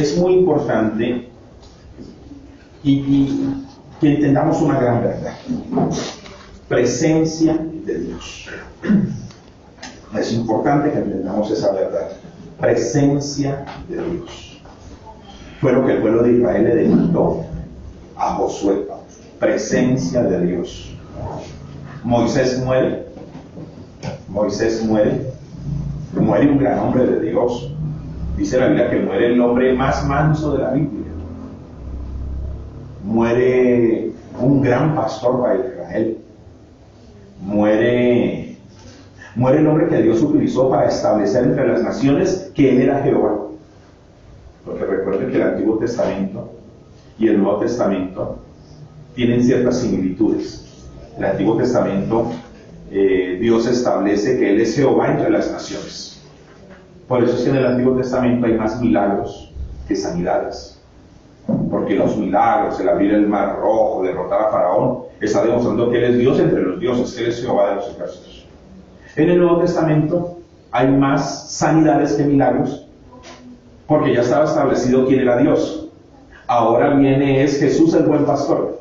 es muy importante y que entendamos una gran verdad. Presencia de Dios. Es importante que entendamos esa verdad. Presencia de Dios. Fue lo que el pueblo de Israel le demandó a Josué. Presencia de Dios. Moisés muere. Muere un gran hombre de Dios. Dice la Biblia que muere el hombre más manso de la Biblia. Muere un gran pastor para Israel. Muere el hombre que Dios utilizó para establecer entre las naciones que Él era Jehová. Porque recuerden que el Antiguo Testamento y el Nuevo Testamento tienen ciertas similitudes. El Antiguo Testamento, Dios establece que Él es Jehová entre las naciones. Por eso es que en el Antiguo Testamento hay más milagros que sanidades. Porque los milagros, el abrir el mar rojo, derrotar a Faraón, está demostrando que Él es Dios entre los dioses, Él es Jehová de los ejércitos. En el Nuevo Testamento hay más sanidades que milagros, porque ya estaba establecido quién era Dios. Ahora es Jesús el buen pastor.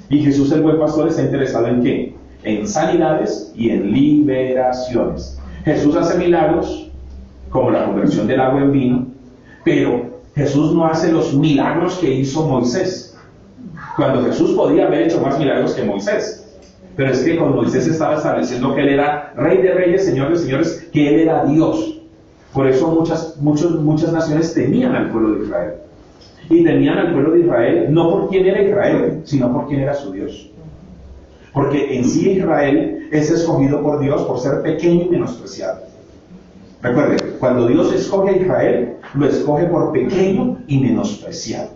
Y Jesús el buen pastor está interesado ¿en qué? En sanidades y en liberaciones. Jesús hace milagros, como la conversión del agua en vino, pero Jesús no hace los milagros que hizo Moisés. Cuando Jesús podía haber hecho más milagros que Moisés. Pero es que con Moisés estaba estableciendo que Él era Rey de Reyes, Señor de Señores, que Él era Dios. Por eso muchas naciones temían al pueblo de Israel. Y temían al pueblo de Israel no por quién era Israel, sino por quién era su Dios. Porque en sí Israel es escogido por Dios por ser pequeño y menospreciado. Recuerden, cuando Dios escoge a Israel, lo escoge por pequeño y menospreciado.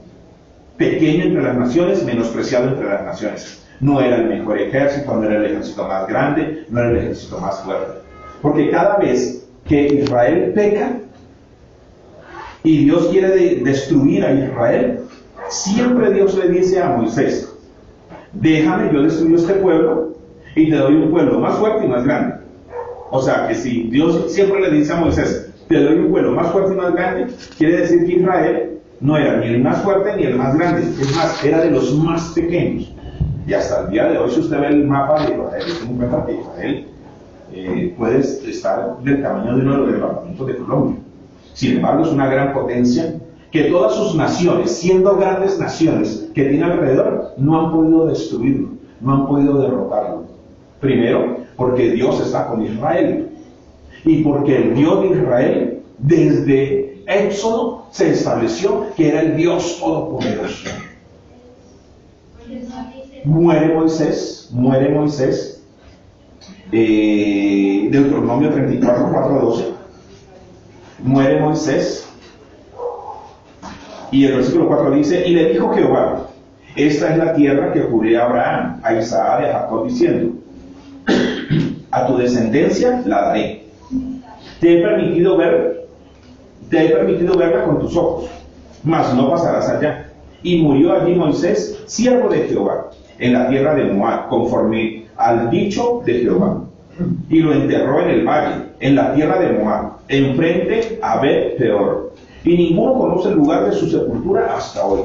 Pequeño entre las naciones, menospreciado entre las naciones. No era el mejor ejército, no era el ejército más grande, no era el ejército más fuerte. Porque cada vez que Israel peca y Dios quiere destruir a Israel, siempre Dios le dice a Moisés: déjame, yo destruyo este pueblo y te doy un pueblo más fuerte y más grande. O sea que si Dios siempre le dice a Moisés: te doy un pueblo más fuerte y más grande, quiere decir que Israel no era ni el más fuerte ni el más grande, es más, era de los más pequeños. Y hasta el día de hoy, si usted ve el mapa de Israel, se encuentra que Israel puede estar del tamaño de uno de los departamentos de Colombia. Sin embargo, es una gran potencia que todas sus naciones, siendo grandes naciones que tiene alrededor, no han podido destruirlo, no han podido derrotarlo. Primero, porque Dios está con Israel. Y porque el Dios de Israel, desde Éxodo, se estableció que era el Dios Todopoderoso. Muere Moisés. Deuteronomio 34, 4 a 12. Muere Moisés. Y el versículo 4 dice: y le dijo Jehová: esta es la tierra que juré a Abraham, a Isaac y a Jacob, diciendo: a tu descendencia la daré. Te he permitido verla con tus ojos, mas no pasarás allá. Y murió allí Moisés, siervo de Jehová, en la tierra de Moab, conforme al dicho de Jehová. Y lo enterró en el valle, en la tierra de Moab, enfrente a Bet-peor. Y ninguno conoce el lugar de su sepultura hasta hoy.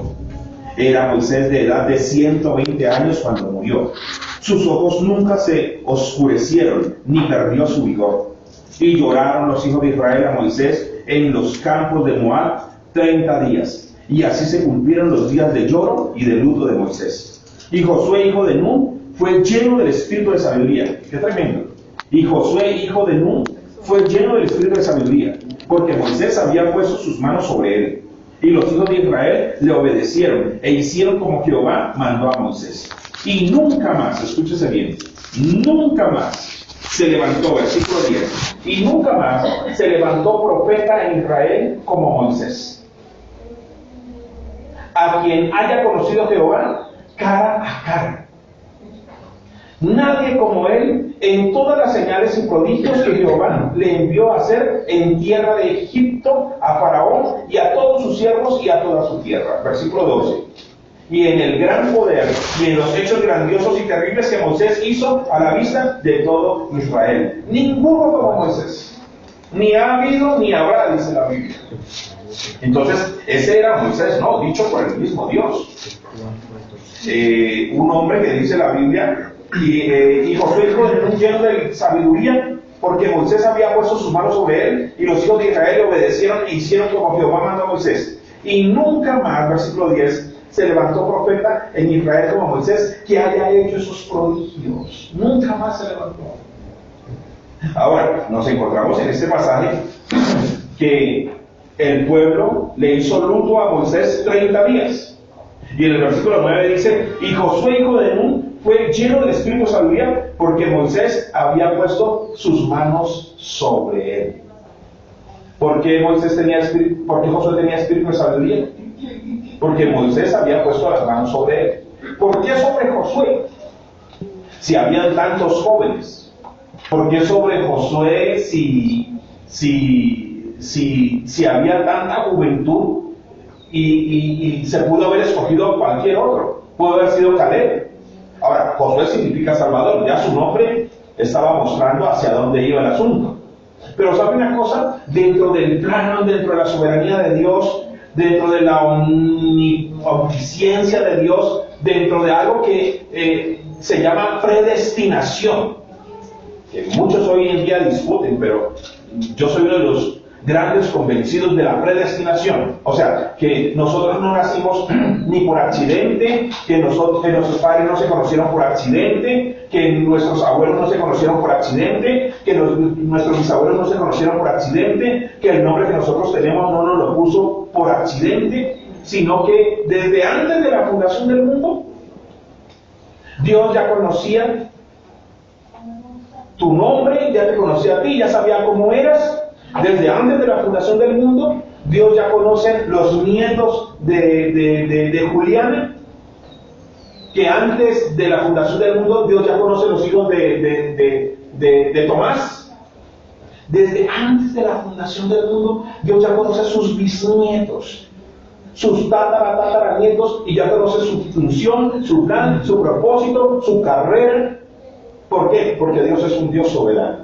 Era Moisés de edad de 120 años cuando murió. Sus ojos nunca se oscurecieron, ni perdió su vigor. Y lloraron los hijos de Israel a Moisés en los campos de Moab 30 días. Y así se cumplieron los días de lloro y de luto de Moisés. Y Josué, hijo de Nun, fue lleno del espíritu de sabiduría. ¡Qué tremendo! Y Josué, hijo de Nun, fue lleno del espíritu de sabiduría, porque Moisés había puesto sus manos sobre él. Y los hijos de Israel le obedecieron e hicieron como Jehová mandó a Moisés. Y nunca más, escúchese bien, nunca más se levantó, versículo 10, y nunca más se levantó profeta en Israel como Moisés, a quien haya conocido Jehová cara a cara. Nadie como él en todas las señales y prodigios que Jehová le envió a hacer en tierra de Egipto a Faraón y a todos sus siervos y a toda su tierra. Versículo 12. Y en el gran poder y en los hechos grandiosos y terribles que Moisés hizo a la vista de todo Israel. Ninguno como Moisés. Ni ha habido ni habrá, dice la Biblia. Entonces, ese era Moisés, no, dicho por el mismo Dios. Un hombre que dice la Biblia, y Josué hijo de Nun lleno de sabiduría, porque Moisés había puesto sus manos sobre él, y los hijos de Israel le obedecieron e hicieron como Jehová mandó a Moisés. Y nunca más, versículo 10, se levantó profeta en Israel como Moisés, que haya hecho esos prodigios. Nunca más se levantó. Ahora, nos encontramos en este pasaje que el pueblo le hizo luto a Moisés 30 días. Y en el versículo 9 dice, y Josué hijo de Nun fue lleno del espíritu de sabiduría, porque Moisés había puesto sus manos sobre él. ¿Por qué Josué tenía espíritu de sabiduría? Porque Moisés había puesto las manos sobre él. ¿Por qué sobre Josué? Si habían tantos jóvenes. ¿Por qué sobre Josué si había tanta juventud y se pudo haber escogido cualquier otro? Pudo haber sido Caleb. Ahora, Josué significa Salvador. Ya su nombre estaba mostrando hacia dónde iba el asunto. Pero ¿sabe una cosa? Dentro del plano, dentro de la soberanía de Dios, dentro de la omnisciencia de Dios, dentro de algo que se llama predestinación, que muchos hoy en día discuten, pero yo soy uno de los grandes convencidos de la predestinación. O sea, que nosotros no nacimos ni por accidente, que nuestros padres no se conocieron por accidente, que nuestros abuelos no se conocieron por accidente, que nuestros bisabuelos no se conocieron por accidente, que el nombre que nosotros tenemos no nos lo puso por accidente, sino que desde antes de la fundación del mundo, Dios ya conocía tu nombre, ya te conocía a ti, ya sabía cómo eras. Desde antes de la fundación del mundo, Dios ya conoce los nietos de Juliana, que antes de la fundación del mundo, Dios ya conoce los hijos de Tomás. Desde antes de la fundación del mundo, Dios ya conoce sus bisnietos, sus tataranietos, y ya conoce su función, su plan, su propósito, su carrera. ¿Por qué? Porque Dios es un Dios soberano.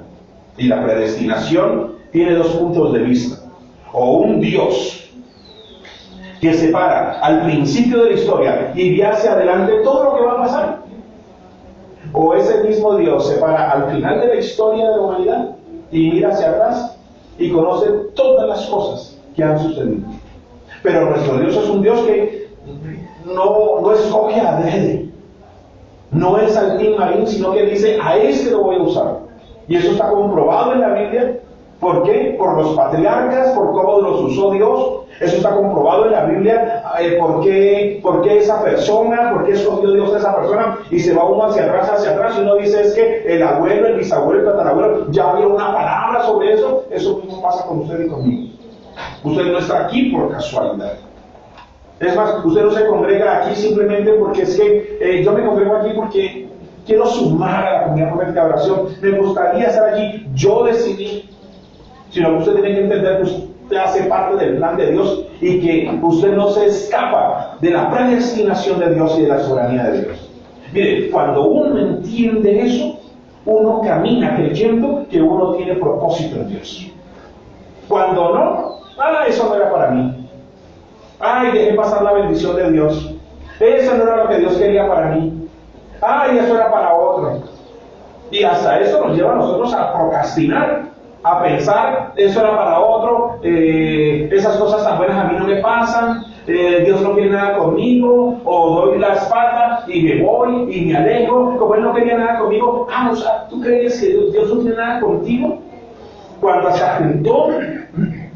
Y la predestinación tiene dos puntos de vista. O un Dios que separa al principio de la historia y ve hacia adelante todo lo que va a pasar. O ese mismo Dios separa al final de la historia de la humanidad y mira hacia atrás y conoce todas las cosas que han sucedido. Pero nuestro Dios es un Dios que no escoge adrede. No es Saltín Marín, sino que dice, a este lo voy a usar. Y eso está comprobado en la Biblia. ¿Por qué? Por los patriarcas, por cómo los usó Dios. Eso está comprobado en la Biblia. ¿Por qué esa persona? ¿Por qué escogió Dios a esa persona? Y se va uno hacia atrás, y uno dice, es que el abuelo, el bisabuelo, el tatarabuelo, ya había una palabra sobre eso. Eso mismo pasa con usted y conmigo. Usted no está aquí por casualidad. Es más, usted no se congrega aquí simplemente porque es que yo me congrego aquí porque quiero sumar a la comunidad profética de oración. Me gustaría estar allí. Yo decidí. Sino que usted tiene que entender que usted hace parte del plan de Dios y que usted no se escapa de la predestinación de Dios y de la soberanía de Dios. Mire, cuando uno entiende eso, uno camina creyendo que uno tiene propósito en Dios. Cuando no, eso no era para mí. Dejé pasar la bendición de Dios. Eso no era lo que Dios quería para mí. Eso era para otro. Y hasta eso nos lleva a nosotros a procrastinar, a pensar, eso era para otro, esas cosas tan buenas a mí no me pasan, Dios no quiere nada conmigo, o doy la espalda y me voy y me alejo, como Él no quería nada conmigo. O sea, ¿tú crees que Dios no tiene nada contigo? Cuando se juntó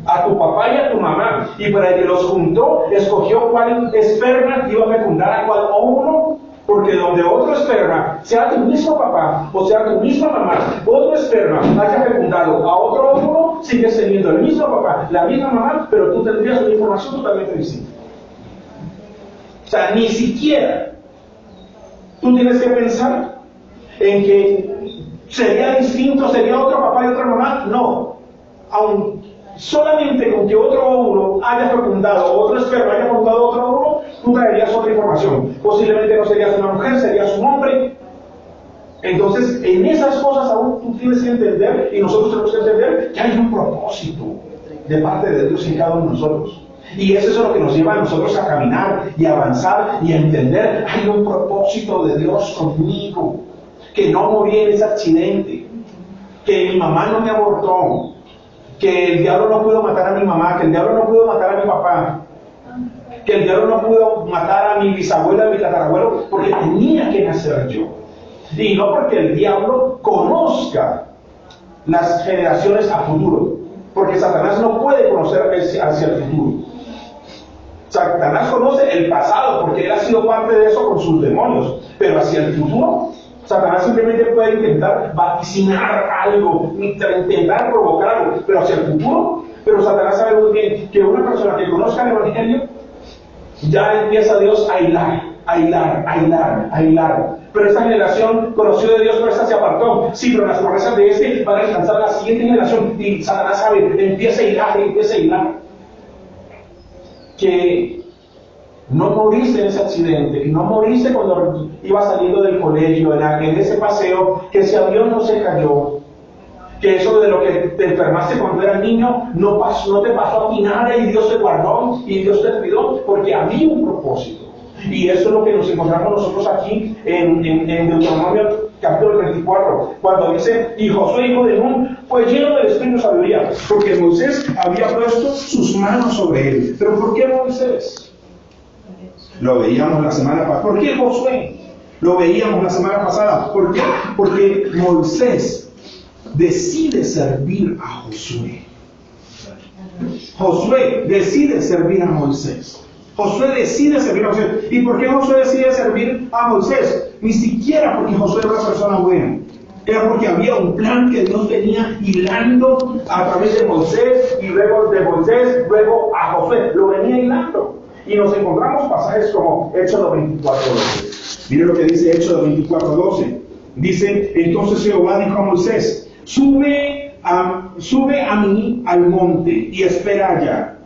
a tu papá y a tu mamá, y para que los juntó, escogió cuál esperma iba a fecundar a cuál óvulo. Porque donde otro esperma, sea tu mismo papá o sea tu misma mamá, otro esperma haya fecundado a otro óvulo, sigues teniendo el mismo papá, la misma mamá, pero tú tendrías una información totalmente distinta. O sea, ni siquiera tú tienes que pensar en que sería distinto, sería otro papá y otra mamá. No, aun solamente con que otro óvulo haya fecundado, otro esperma haya fecundado otro óvulo, tú traerías otra información. Posiblemente no serías una mujer, serías un hombre. Entonces, en esas cosas aún tú tienes que entender, y nosotros tenemos que entender que hay un propósito. de parte de Dios en cada uno de nosotros. Y eso es lo que nos lleva a nosotros a caminar y avanzar y a entender, hay un propósito de Dios conmigo, que no morí en ese accidente, que mi mamá no me abortó, que el diablo no pudo matar a mi mamá, que el diablo no pudo matar a mi papá, que el diablo no pudo matar a mi bisabuela, a mi tatarabuelo, porque tenía que nacer yo. Y no porque el diablo conozca las generaciones a futuro, porque Satanás no puede conocer hacia el futuro. Satanás conoce el pasado porque él ha sido parte de eso con sus demonios, pero hacia el futuro Satanás simplemente puede intentar vaticinar algo, intentar provocar algo, pero hacia el futuro. Pero Satanás sabe muy bien que una persona que conozca el Evangelio, ya empieza Dios a hilar. Pero esta generación conoció de Dios, pero esta se apartó. Sí, pero las promesas de este van a alcanzar a la siguiente generación. Y Satanás sabe, empieza a hilar. Que no moriste en ese accidente, que no moriste cuando ibas saliendo del colegio, en ese paseo, que ese avión no se cayó, que eso de lo que te enfermaste cuando eras niño no te pasó a ti nada y Dios te guardó y Dios te cuidó, porque había un propósito. Y eso es lo que nos encontramos nosotros aquí en Deuteronomio capítulo 34, cuando dice, y Josué hijo de Nun fue lleno del espíritu de sabiduría, porque Moisés había puesto sus manos sobre él. ¿Pero por qué Moisés? Lo veíamos la semana pasada. ¿Por qué Josué? Lo veíamos la semana pasada. ¿Por qué? Porque Moisés decide servir a Josué. Josué decide servir a Moisés. Josué decide servir a Moisés. ¿Y por qué Josué decide servir a Moisés? Ni siquiera porque Josué era una persona buena. Era porque había un plan que Dios venía hilando a través de Moisés y luego de Moisés, luego a Josué. Lo venía hilando. Y nos encontramos pasajes como Éxodo 24:12. Miren lo que dice Éxodo 24:12. Dice, entonces Jehová dijo a Moisés, sube a mí al monte y espera allá.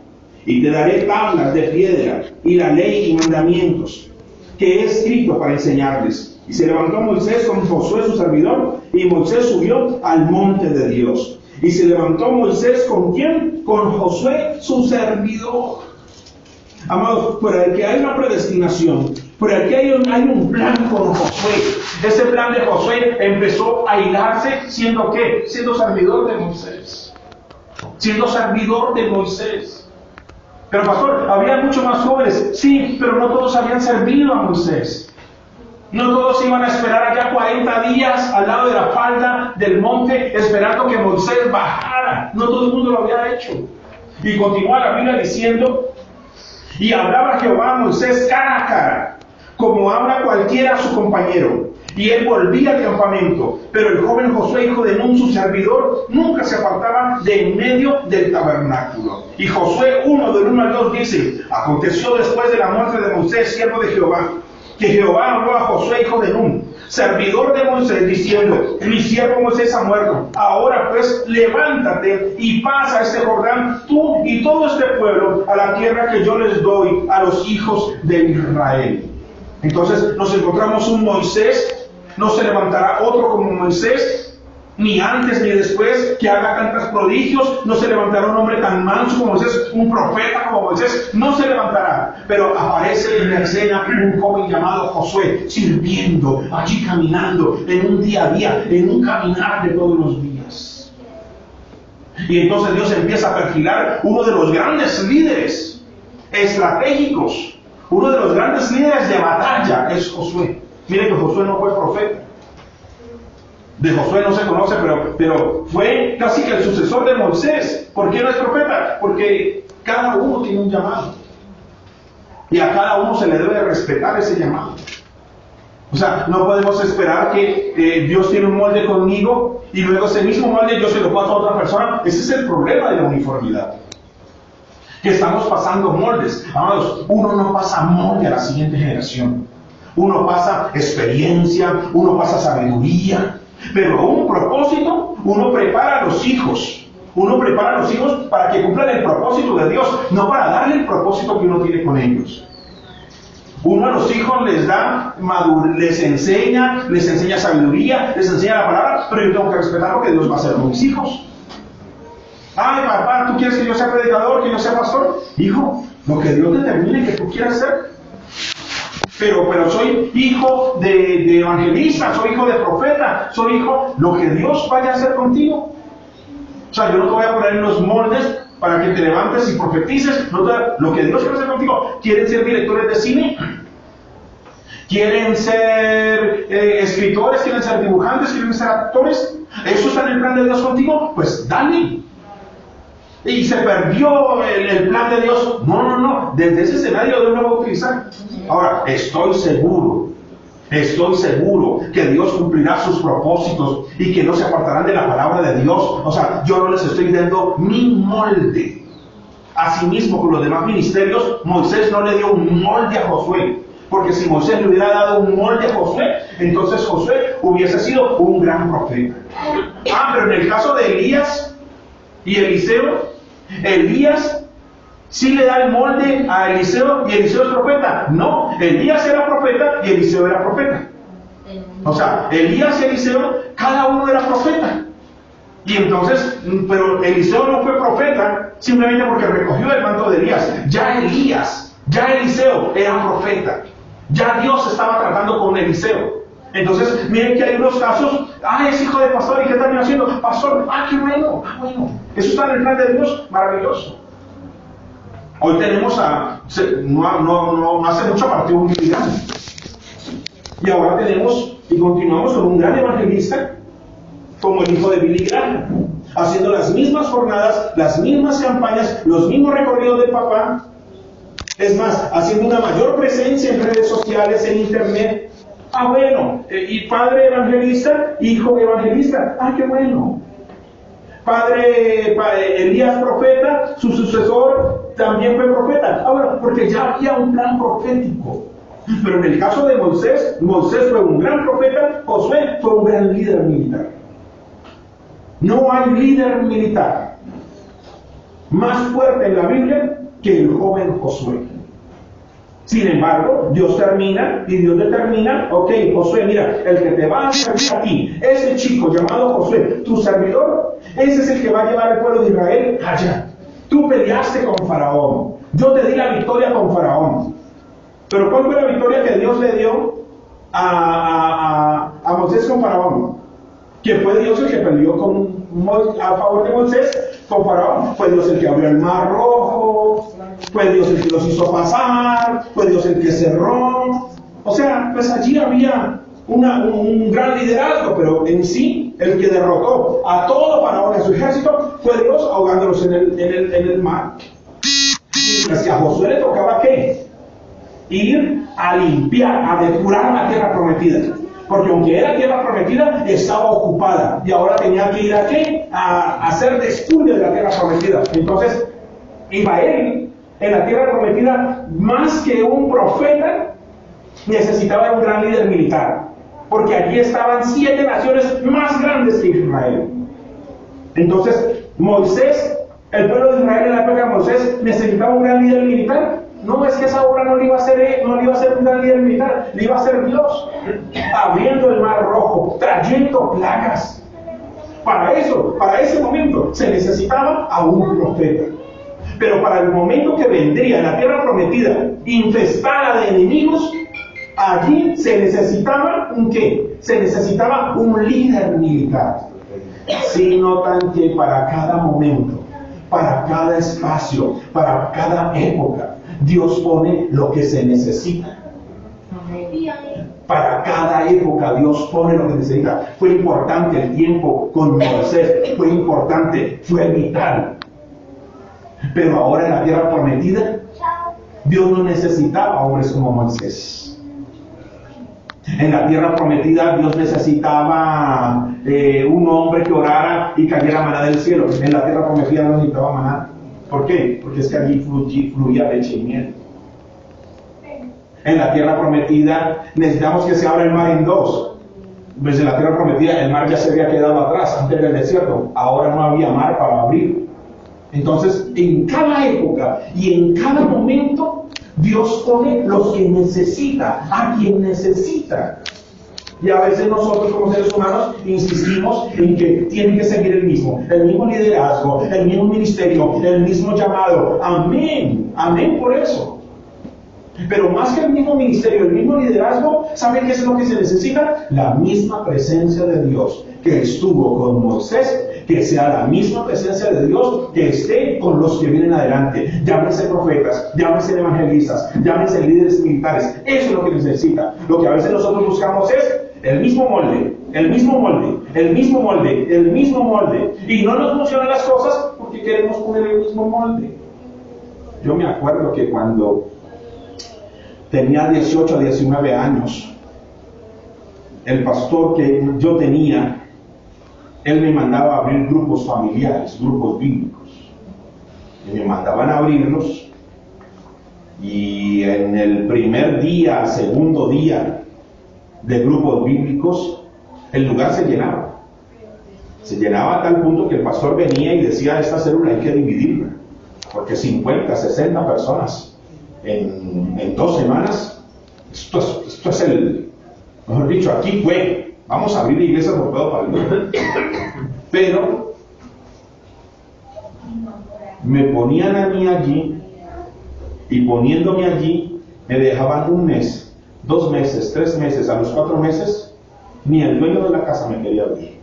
Y te daré tablas de piedra y la ley y mandamientos que he escrito para enseñarles. Y se levantó Moisés con Josué su servidor, y Moisés subió al monte de Dios. Y se levantó Moisés ¿con quién? Con Josué su servidor. Amados, por el que hay una predestinación, por el que hay un plan con Josué. Ese plan de Josué empezó a hilarse siendo ¿qué? Siendo servidor de Moisés. Siendo servidor de Moisés. Pero pastor, había muchos más jóvenes, sí, pero no todos habían servido a Moisés. No todos iban a esperar allá 40 días al lado de la falda del monte esperando que Moisés bajara. No todo el mundo lo había hecho. Y continúa la Biblia diciendo, y hablaba Jehová a Moisés cara a cara, como habla cualquiera a su compañero. Y él volvía al campamento, pero el joven Josué, hijo de Nun, su servidor, nunca se apartaba de en medio del tabernáculo. Y Josué 1, del 1 al 2 dice, aconteció después de la muerte de Moisés, siervo de Jehová, que Jehová habló a Josué, hijo de Nun, servidor de Moisés, diciendo, mi siervo Moisés ha muerto. Ahora pues, levántate y pasa este Jordán, tú y todo este pueblo, a la tierra que yo les doy a los hijos de Israel. Entonces nos encontramos un Moisés. No se levantará otro como Moisés, ni antes ni después, que haga tantos prodigios. No se levantará un hombre tan manso como Moisés, un profeta como Moisés. No se levantará. Pero aparece en la escena un joven llamado Josué, sirviendo, allí caminando, en un día a día, en un caminar de todos los días. Y entonces Dios empieza a perfilar uno de los grandes líderes estratégicos, uno de los grandes líderes de batalla, es Josué. Miren que Josué no fue profeta. De Josué no se conoce, pero fue casi que el sucesor de Moisés. ¿Por qué no es profeta? Porque cada uno tiene un llamado. Y a cada uno se le debe respetar ese llamado. O sea, no podemos esperar que Dios tiene un molde conmigo y luego ese mismo molde yo se lo paso a otra persona. Ese es el problema de la uniformidad. Que estamos pasando moldes. Amados, uno no pasa molde a la siguiente generación. Uno pasa experiencia, uno pasa sabiduría, pero un propósito, uno prepara a los hijos. Uno prepara a los hijos para que cumplan el propósito de Dios, no para darle el propósito que uno tiene con ellos. Uno a los hijos les da les enseña sabiduría, les enseña la palabra, pero yo tengo que respetar lo que Dios va a hacer con mis hijos. Ay, papá, ¿tú quieres que yo sea predicador, que yo sea pastor? Hijo, lo que Dios determine que tú quieras ser. Pero soy hijo de evangelista, soy hijo de profeta, soy hijo, lo que Dios vaya a hacer contigo. O sea, yo no te voy a poner en los moldes para que te levantes y profetices. Lo que Dios quiere hacer contigo. ¿Quieren ser directores de cine? ¿Quieren ser escritores? ¿Quieren ser dibujantes? ¿Quieren ser actores? ¿Eso está en el plan de Dios contigo? Pues dale. Y se perdió el plan de Dios. No. Desde ese escenario Dios lo va a utilizar. Ahora, estoy seguro que Dios cumplirá sus propósitos y que no se apartarán de la palabra de Dios. O sea, yo no les estoy dando mi molde. Asimismo, con los demás ministerios, Moisés no le dio un molde a Josué. Porque si Moisés le hubiera dado un molde a Josué, entonces Josué hubiese sido un gran profeta. Pero en el caso de Elías y Eliseo, Elías sí le da el molde a Eliseo y Eliseo es profeta. No, Elías era profeta y Eliseo era profeta. O sea, Elías y Eliseo, cada uno era profeta. Y entonces, pero Eliseo no fue profeta simplemente porque recogió el manto de Elías. Ya Eliseo era profeta. Ya Dios estaba tratando con Eliseo. Entonces, miren que hay unos casos, es hijo de pastor, ¿y qué también haciendo? Pastor, qué bueno, eso está en el plan de Dios, maravilloso. Hoy tenemos no hace mucho partido un Billy Graham. Y ahora tenemos, y continuamos con un gran evangelista, como el hijo de Billy Graham, haciendo las mismas jornadas, las mismas campañas, los mismos recorridos del papá. Es más, haciendo una mayor presencia en redes sociales, en internet. Y padre evangelista, hijo evangelista. Qué bueno. Padre Elías profeta, su sucesor también fue profeta. Porque ya había un plan profético. Pero en el caso de Moisés fue un gran profeta, Josué fue un gran líder militar. No hay líder militar más fuerte en la Biblia que el joven Josué. Sin embargo, Dios determina, Josué, mira, el que te va a servir a ti, ese chico llamado Josué, tu servidor, ese es el que va a llevar al pueblo de Israel allá. Tú peleaste con Faraón, yo te di la victoria con Faraón. Pero ¿cuál fue la victoria que Dios le dio a Moisés con Faraón? Que fue Dios el que peleó a favor de Moisés con Faraón. Fue Dios el que abrió el mar rojo, fue Dios el que los hizo pasar, fue Dios el que cerró. O sea, pues allí había un gran liderazgo, pero en sí el que derrotó a todo Faraón y a su ejército fue Dios ahogándolos en el mar. Mientras que a Josué le tocaba ¿qué? Ir a limpiar, a depurar la tierra prometida. Porque aunque era tierra prometida, estaba ocupada. Y ahora tenía que ir a ¿qué? A hacer descubre de la tierra prometida. Entonces, Israel, en la tierra prometida, más que un profeta, necesitaba un gran líder militar. Porque allí estaban 7 naciones más grandes que Israel. Entonces, Moisés, el pueblo de Israel en la época de Moisés, necesitaba un gran líder militar. No, es que esa obra no le iba a hacer un gran líder militar, le iba a hacer Dios, abriendo el mar rojo, trayendo plagas. Para ese momento, se necesitaba a un profeta. Pero para el momento que vendría la tierra prometida, infestada de enemigos, allí se necesitaba ¿un qué? Se necesitaba un líder militar. Si notan que para cada momento, para cada espacio, para cada época, Dios pone lo que se necesita. Para cada época Dios pone lo que necesita. Fue importante el tiempo con Moisés, fue importante, fue vital. Pero ahora en la tierra prometida, Dios no necesitaba hombres como Moisés. En la tierra prometida Dios necesitaba un hombre que orara y cayera maná del cielo. En la tierra prometida no necesitaba maná. ¿Por qué? Porque es que allí fluía leche y miel. En la tierra prometida necesitamos que se abra el mar en dos. Desde la tierra prometida el mar ya se había quedado atrás antes del desierto. Ahora no había mar para abrir. Entonces, en cada época y en cada momento, Dios pone los que necesita, a quien necesita. Y a veces nosotros como seres humanos insistimos en que tiene que seguir el mismo liderazgo, el mismo ministerio, el mismo llamado. Amén, amén por eso. Pero más que el mismo ministerio, el mismo liderazgo, ¿saben qué es lo que se necesita? La misma presencia de Dios que estuvo con Moisés, que sea la misma presencia de Dios que esté con los que vienen adelante. Llámense profetas, llámense evangelistas, llámense líderes militares. Eso es lo que necesita. Lo que a veces nosotros buscamos es el mismo molde, el mismo molde, el mismo molde, el mismo molde. Y no nos funcionan las cosas porque queremos poner el mismo molde. Yo me acuerdo que cuando tenía 18 a 19 años, el pastor que yo tenía, él me mandaba a abrir grupos familiares, grupos bíblicos. Y me mandaban a abrirlos. Y en el primer día, segundo día de grupos bíblicos, el lugar se llenaba. Se llenaba a tal punto que el pastor venía y decía: esta célula hay que dividirla, porque 50, 60 personas en 2 semanas, esto es el, mejor dicho, aquí fue, vamos a abrir la iglesia por todo para el mundo. Pero me ponían a mí allí, y poniéndome allí, me dejaban 1 mes, 2 meses, 3 meses. A los 4 meses, ni el dueño de la casa me quería abrir.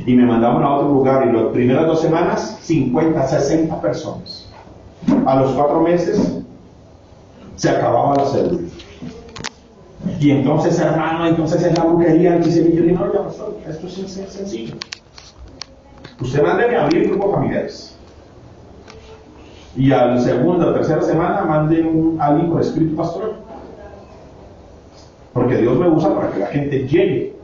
Y me mandaban a otro lugar, y las primeras 2 semanas, 50, 60 personas. A los 4 meses, se acababa la célula. Y entonces, hermano, entonces es la brujería. Y yo dije: no, ya pasó, esto es sencillo. Usted mándeme a abrir grupos familiares. Y a la segunda o tercera semana, manden a alguien con espíritu pastoral. Porque Dios me usa para que la gente llegue.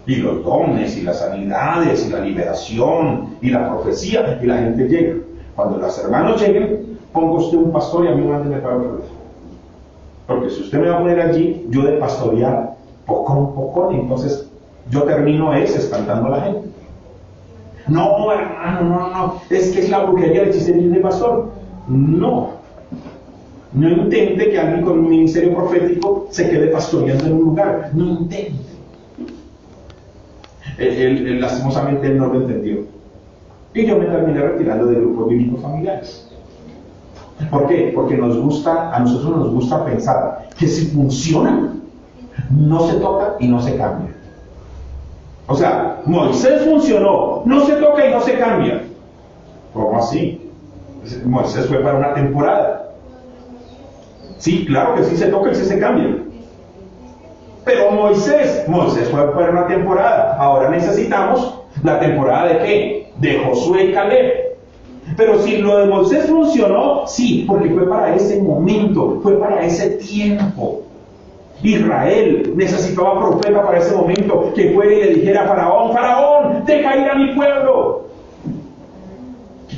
Y los dones, y las sanidades, y la liberación, y la profecía, y la gente llega. Cuando los hermanos lleguen, ponga usted un pastor y a mí mándeme para otro lado. Porque si usted me va a poner allí, yo de pastorear poco, entonces yo termino espantando a la gente. No, hermano, no, es que es la brujería el existencia de pastor. No intente que alguien con un ministerio profético se quede pastoreando en un lugar. No intente. Él lastimosamente no lo entendió. Y yo me terminé retirando de grupos bíblicos familiares. ¿Por qué? Porque a nosotros nos gusta pensar que si funciona, no se toca y no se cambia. O sea, Moisés funcionó, no se toca y no se cambia. ¿Cómo así? Moisés fue para una temporada. Sí, claro que sí se toca y sí se cambia. Pero Moisés fue para una temporada. Ahora necesitamos la temporada ¿de qué? De Josué y Caleb. Pero si lo de Moisés funcionó, sí, porque fue para ese momento, fue para ese tiempo. Israel necesitaba profeta para ese momento, que fuera y le dijera a Faraón: Faraón, deja ir a mi pueblo.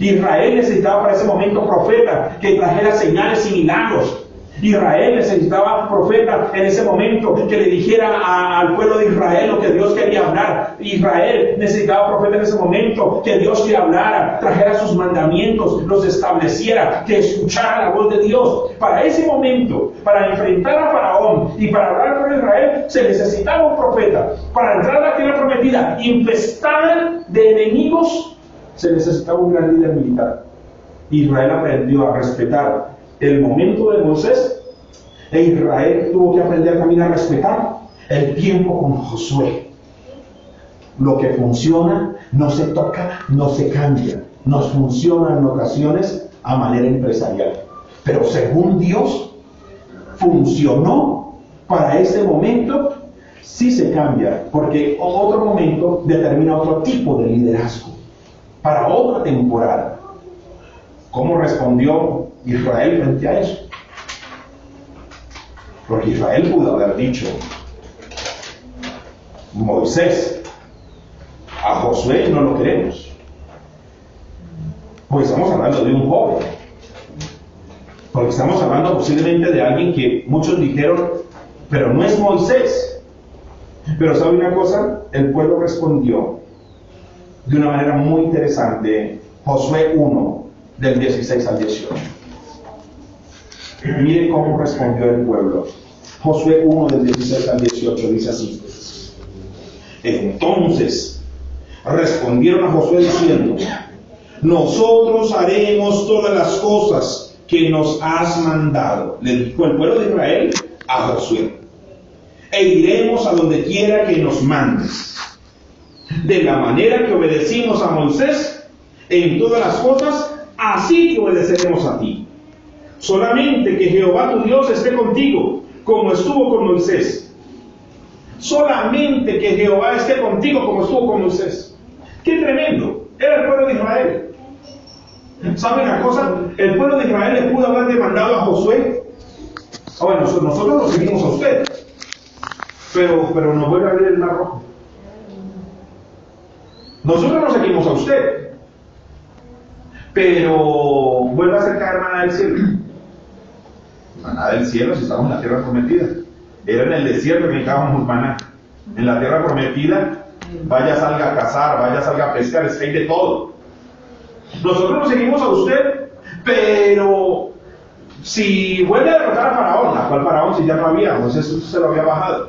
Israel necesitaba para ese momento profeta que trajera señales y milagros. Israel necesitaba profeta en ese momento que le dijera al pueblo de Israel lo que Dios quería hablar. Israel necesitaba profeta en ese momento que Dios le hablara, trajera sus mandamientos, los estableciera, que escuchara la voz de Dios. Para ese momento, para enfrentar a Faraón y para hablar con Israel, se necesitaba un profeta. Para entrar a la tierra prometida infestada de enemigos, se necesitaba un gran líder militar. Israel aprendió a respetar el momento de Moisés, e Israel tuvo que aprender también a respetar el tiempo con Josué. Lo que funciona no se toca, no se cambia. Nos funciona en ocasiones a manera empresarial, pero según Dios funcionó para ese momento. Sí se cambia, porque otro momento determina otro tipo de liderazgo para otra temporada. ¿Cómo respondió Israel frente a eso? Porque Israel pudo haber dicho: Moisés, a Josué no lo queremos. Pues estamos hablando de un joven. Porque estamos hablando posiblemente de alguien que muchos dijeron: pero no es Moisés. Pero ¿sabe una cosa? El pueblo respondió de una manera muy interesante. Josué 1, del 16 al 18. Miren cómo respondió el pueblo. Josué 1 del 16 al 18 dice así. Entonces respondieron a Josué diciendo: nosotros haremos todas las cosas que nos has mandado. Le dijo el pueblo de Israel a Josué: e iremos a donde quiera que nos mandes, de la manera que obedecimos a Moisés en todas las cosas, así que obedeceremos a ti. Solamente que Jehová tu Dios esté contigo, como estuvo con Moisés. Solamente que Jehová esté contigo, como estuvo con Moisés. ¡Qué tremendo! Era el pueblo de Israel. ¿Sabe una cosa? El pueblo de Israel le pudo haber demandado a Josué: bueno, nosotros lo seguimos a usted, pero nos vuelve a abrir el mar rojo. Nosotros nos seguimos a usted, pero vuelve a hacer caer maná del cielo. Maná del cielo si estamos en la tierra prometida. Era en el desierto que necesitábamos maná. En la tierra prometida, vaya salga a cazar, vaya salga a pescar, es que hay de todo. Nosotros nos seguimos a usted, pero si vuelve a derrotar a Faraón, ¿a cuál Faraón si ya no había? Entonces eso se lo había bajado.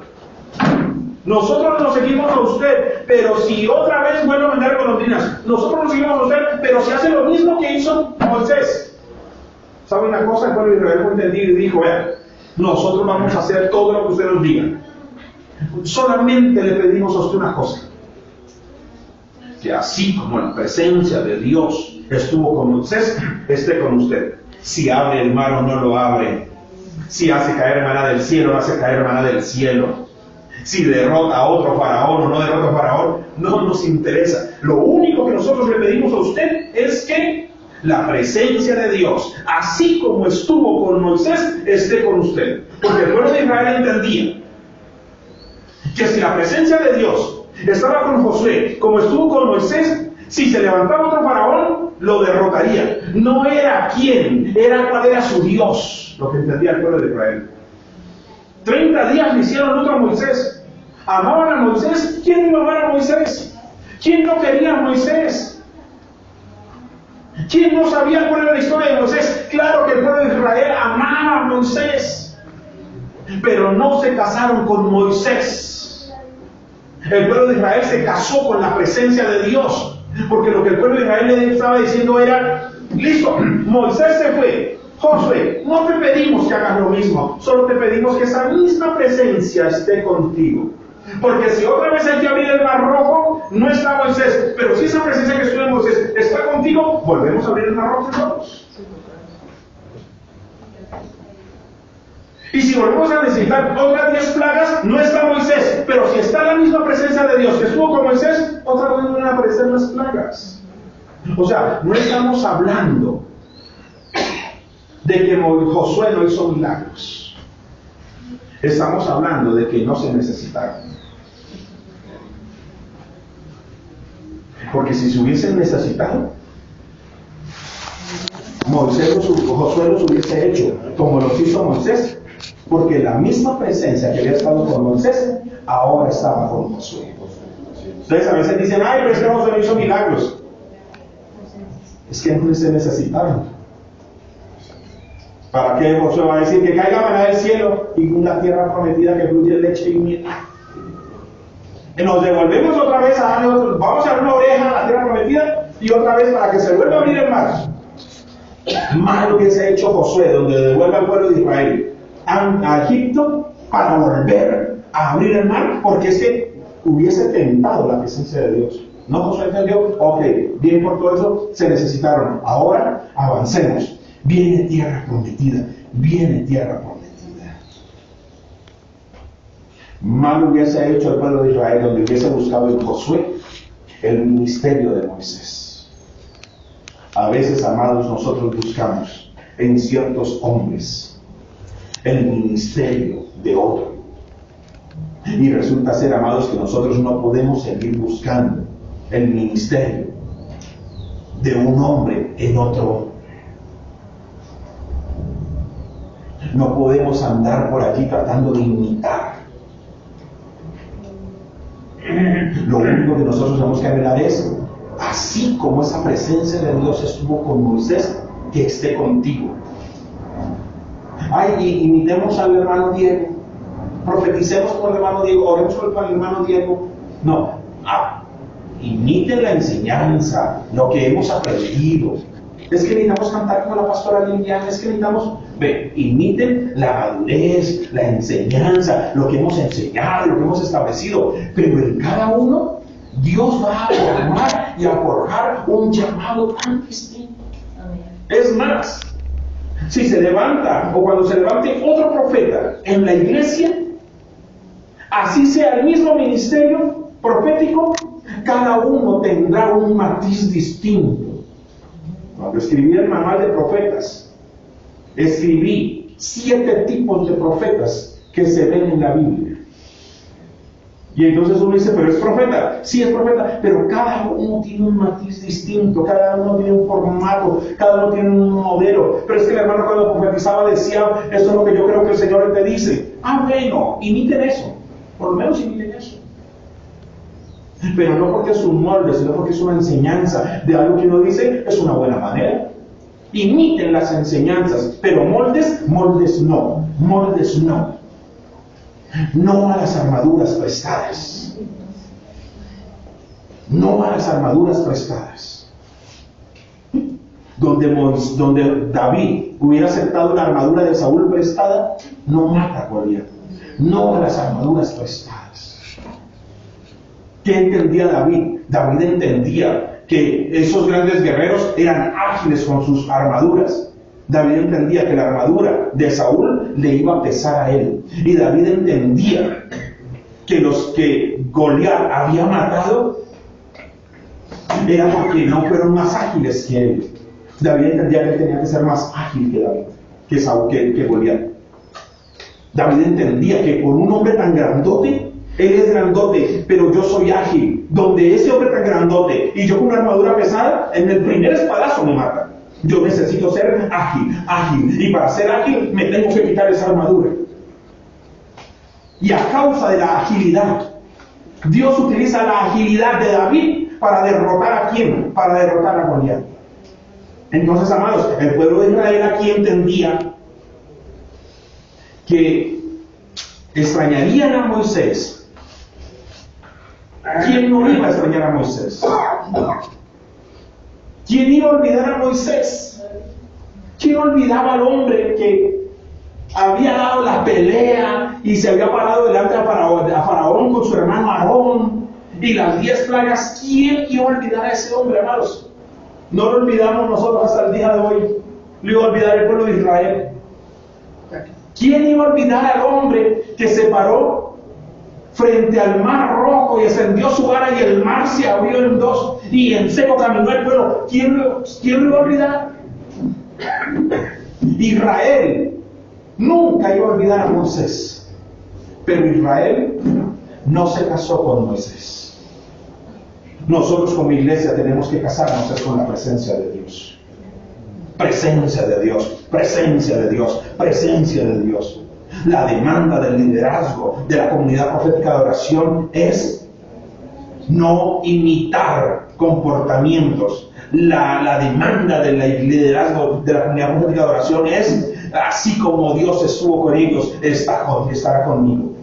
Nosotros nos seguimos a usted, pero si otra vez vuelve a mandar golondrinas. Nosotros nos seguimos a usted, pero si hace lo mismo que hizo Moisés. ¿Sabe una cosa? El pueblo de Israel fue entendido y dijo: vean, nosotros vamos a hacer todo lo que usted nos diga. Solamente le pedimos a usted una cosa: que así como la presencia de Dios estuvo con Moisés, esté con usted. Si abre el mar o no lo abre, si hace caer maná del cielo o hace caer maná del cielo, si derrota a otro faraón o no derrota a faraón, no nos interesa. Lo único que nosotros le pedimos a usted es que la presencia de Dios, así como estuvo con Moisés, esté con usted. Porque el pueblo de Israel entendía que si la presencia de Dios estaba con Josué, como estuvo con Moisés, si se levantaba otro faraón, lo derrotaría. No era quién, era cuál era su Dios, lo que entendía el pueblo de Israel. 30 días le hicieron luto a Moisés. Amaban a Moisés. ¿Quién no amaba a Moisés? ¿Quién no quería a Moisés? ¿Quién no sabía cuál era la historia de Moisés? Claro que el pueblo de Israel amaba a Moisés, pero no se casaron con Moisés. El pueblo de Israel se casó con la presencia de Dios, porque lo que el pueblo de Israel le estaba diciendo era: listo, Moisés se fue, Josué, no te pedimos que hagas lo mismo, solo te pedimos que esa misma presencia esté contigo. Porque si otra vez hay que abrir el mar rojo, no está Moisés, pero si esa presencia que estuvo en Moisés está contigo, volvemos a abrir el mar rojo nosotros. Y si volvemos a necesitar otras 10 plagas, no está Moisés, pero si está la misma presencia de Dios que estuvo con Moisés, otra vez van a aparecer las plagas. O sea, no estamos hablando de que Josué no hizo milagros. Estamos hablando de que no se necesitaron. Porque si se hubiesen necesitado, Josué los hubiese hecho como los hizo Moisés, porque la misma presencia que había estado con Moisés ahora estaba con Josué. Entonces a veces dicen: ay, pero es que Josué no hizo milagros. Es que no se necesitaron. ¿Para qué Josué va a decir que caiga maná del cielo y una tierra prometida que fluye leche y miel? Y nos devolvemos otra vez a darle otro, vamos a dar una oreja a la tierra prometida y otra vez para que se vuelva a abrir el mar. Más lo que se ha hecho Josué, donde devuelve al pueblo de Israel a Egipto para volver a abrir el mar, porque es que hubiese tentado la presencia de Dios. No, Josué entendió: ok, bien, por todo eso se necesitaron, ahora avancemos. Viene tierra prometida, viene tierra prometida. Mal hubiese hecho el pueblo de Israel donde hubiese buscado en Josué el ministerio de Moisés. A veces, amados, nosotros buscamos en ciertos hombres el ministerio de otro. Y resulta ser, amados, que nosotros no podemos seguir buscando el ministerio de un hombre en otro hombre. No podemos andar por allí tratando de imitar. Lo único que nosotros tenemos que anhelar es: así como esa presencia de Dios estuvo con Moisés, que esté contigo. Ay, imitemos al hermano Diego. profeticemos por el hermano Diego, oremos por el hermano Diego. No, imiten la enseñanza, lo que hemos aprendido. Es que necesitamos cantar como la pastora Liliana, es que necesitamos, imiten la madurez, la enseñanza, lo que hemos enseñado, lo que hemos establecido. Pero en cada uno, Dios va a formar y a forjar un llamado tan distinto. Es más, si se levanta o cuando se levante otro profeta en la iglesia, así sea el mismo ministerio profético, cada uno tendrá un matiz distinto. Cuando escribí el manual de profetas, escribí 7 tipos de profetas que se ven en la Biblia. Y entonces uno dice, pero es profeta. Sí, es profeta, pero cada uno tiene un matiz distinto, cada uno tiene un formato, cada uno tiene un modelo. Pero es que el hermano cuando profetizaba decía, esto es lo que yo creo que el Señor te dice. Bueno, imiten eso, por lo menos imiten eso. Pero no porque es un molde, sino porque es una enseñanza de algo que uno dice, es una buena manera. Imiten las enseñanzas, pero moldes no. No a las armaduras prestadas. No a las armaduras prestadas. Donde David hubiera aceptado una armadura de Saúl prestada, no mata a Goliat. No a las armaduras prestadas. ¿Qué entendía David? David entendía que esos grandes guerreros eran ágiles con sus armaduras. David entendía que la armadura de Saúl le iba a pesar a él. Y David entendía que los que Goliat había matado era porque no fueron más ágiles que él. David entendía que él tenía que ser más ágil que David, que Saúl, que Goliat. David entendía que con un hombre tan grandote, él es grandote, pero yo soy ágil. Donde ese hombre tan grandote y yo con una armadura pesada, en el primer espadazo me mata. Yo necesito ser ágil. Y para ser ágil me tengo que quitar esa armadura. Y a causa de la agilidad, Dios utiliza la agilidad de David para derrotar ¿a quién? Para derrotar a Goliat. Entonces, amados, el pueblo de Israel aquí entendía que extrañarían a Moisés. ¿Quién no iba a extrañar a Moisés? ¿Quién iba a olvidar a Moisés? ¿Quién olvidaba al hombre que había dado la pelea y se había parado delante a Faraón con su hermano Aarón y las 10 plagas? ¿Quién iba a olvidar a ese hombre, amados? No lo olvidamos nosotros hasta el día de hoy. Lo iba a olvidar el pueblo de Israel. ¿Quién iba a olvidar al hombre que se paró frente al mar rojo y extendió su vara y el mar se abrió en 2 y en seco caminó el pueblo? ¿Quién lo iba a olvidar? Israel nunca iba a olvidar a Moisés, pero Israel no se casó con Moisés. Nosotros como iglesia tenemos que casarnos con la presencia de Dios. Presencia de Dios, presencia de Dios, presencia de Dios. La demanda del liderazgo de la comunidad profética de oración es no imitar comportamientos. La demanda del liderazgo de la comunidad profética de oración es, así como Dios estuvo con ellos, estará conmigo.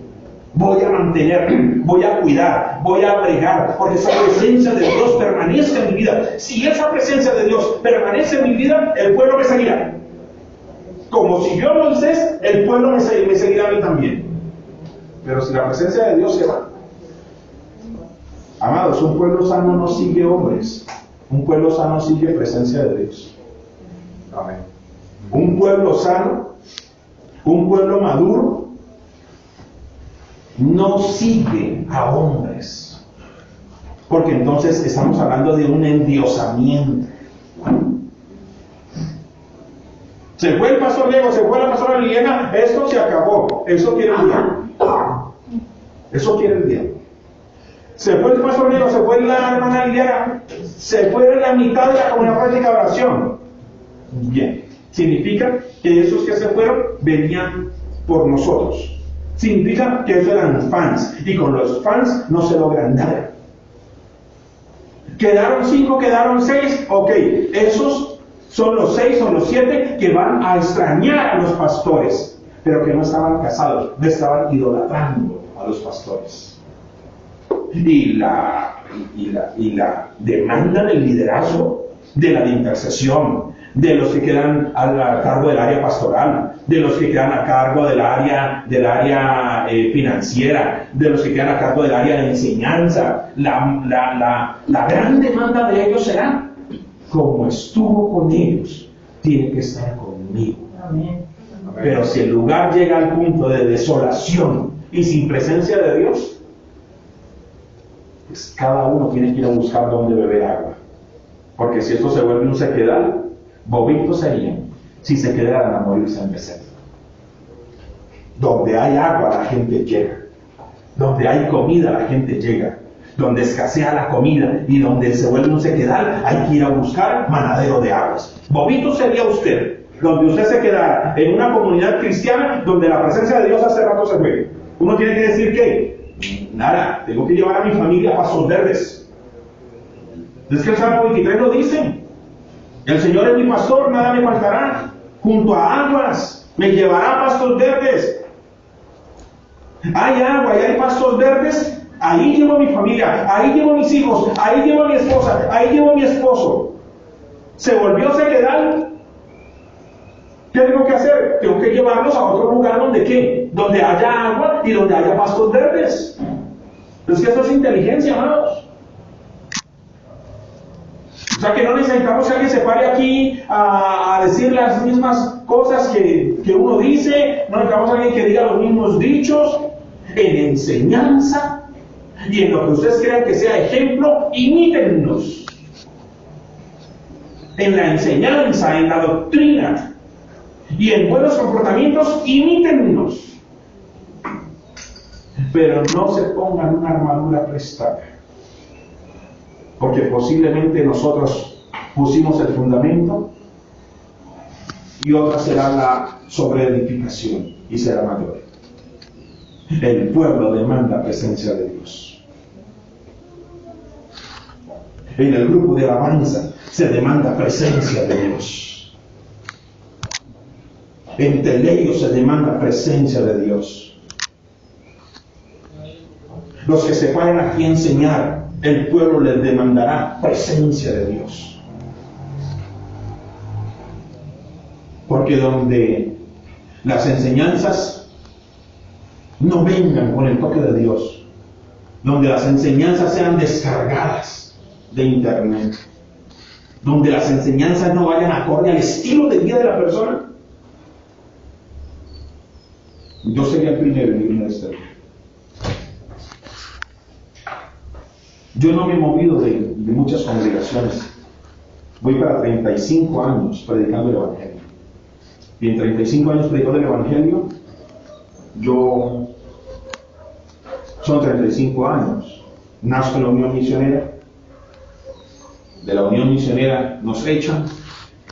Voy a mantener, voy a cuidar, voy a bregar, porque esa presencia de Dios permanezca en mi vida. Si esa presencia de Dios permanece en mi vida, el pueblo me seguirá. Como siguió a Moisés, el pueblo me seguirá a mí también. Pero si la presencia de Dios se va, amados, un pueblo sano no sigue hombres, un pueblo sano sigue presencia de Dios. Amén. Un pueblo sano, un pueblo maduro, no sigue a hombres, porque entonces estamos hablando de un endiosamiento. Se fue el pastor Diego, se fue la pastora Liliana, esto se acabó. Eso quiere el diablo. Eso quiere el diablo. Se fue el pastor Diego, se fue la hermana Liliana, se fue la mitad de la comunidad profética de oración. Bien, significa que esos que se fueron venían por nosotros. Significa que esos eran fans, y con los fans no se logran nada. Quedaron 5, quedaron 6, ok, esos son los 6 o los 7 que van a extrañar a los pastores, pero que no estaban casados, no estaban idolatrando a los pastores. Y la demanda del liderazgo, de la intercesión, de los que quedan a cargo del área pastoral, de los que quedan a cargo del área financiera, de los que quedan a cargo del área de enseñanza, la gran demanda de ellos será: como estuvo con ellos, tiene que estar conmigo. Amén. Pero si el lugar llega al punto de desolación y sin presencia de Dios, pues cada uno tiene que ir a buscar dónde beber agua. Porque si esto se vuelve un sequedal, bobitos serían si se quedaran a morirse en Beset. Donde hay agua, la gente llega. Donde hay comida, la gente llega. Donde escasea la comida y donde se vuelve un sequedal, hay que ir a buscar manadero de aguas. Bobito sería usted, donde usted se quedara en una comunidad cristiana donde la presencia de Dios hace rato se fue. Uno tiene que decir que, nada, tengo que llevar a mi familia a pastos verdes. Es que el Salmo 23 lo dice: el Señor es mi pastor, nada me faltará. Junto a aguas me llevará a pastos verdes. Hay agua y hay pastos verdes. Ahí llevo a mi familia, ahí llevo a mis hijos, ahí llevo a mi esposa, ahí llevo a mi esposo. Se volvió sequedal. ¿Qué tengo que hacer? Tengo que llevarlos a otro lugar donde ¿qué? Donde haya agua y donde haya pastos verdes. Es que eso es inteligencia, amados. O sea que no necesitamos que alguien se pare aquí a decir las mismas cosas que uno dice, no necesitamos a alguien que diga los mismos dichos. En enseñanza y en lo que ustedes crean que sea ejemplo, imítennos. En la enseñanza, en la doctrina y en buenos comportamientos, imítennos. Pero no se pongan una armadura prestada, porque posiblemente nosotros pusimos el fundamento y otra será la sobreedificación y será mayor. El pueblo demanda presencia de Dios. En el grupo de alabanza se demanda presencia de Dios. En Teleo se demanda presencia de Dios. Los que se paren aquí a enseñar, el pueblo les demandará presencia de Dios. Porque donde las enseñanzas no vengan con el toque de Dios, donde las enseñanzas sean descargadas de internet, donde las enseñanzas no vayan acorde al estilo de vida de la persona, yo sería el primero en irme de este lugar. Yo no me he movido de muchas congregaciones. Voy para 35 años predicando el Evangelio. Y en 35 años predicando el Evangelio, son 35 años. Nazco en la Unión Misionera. De la Unión Misionera nos echan.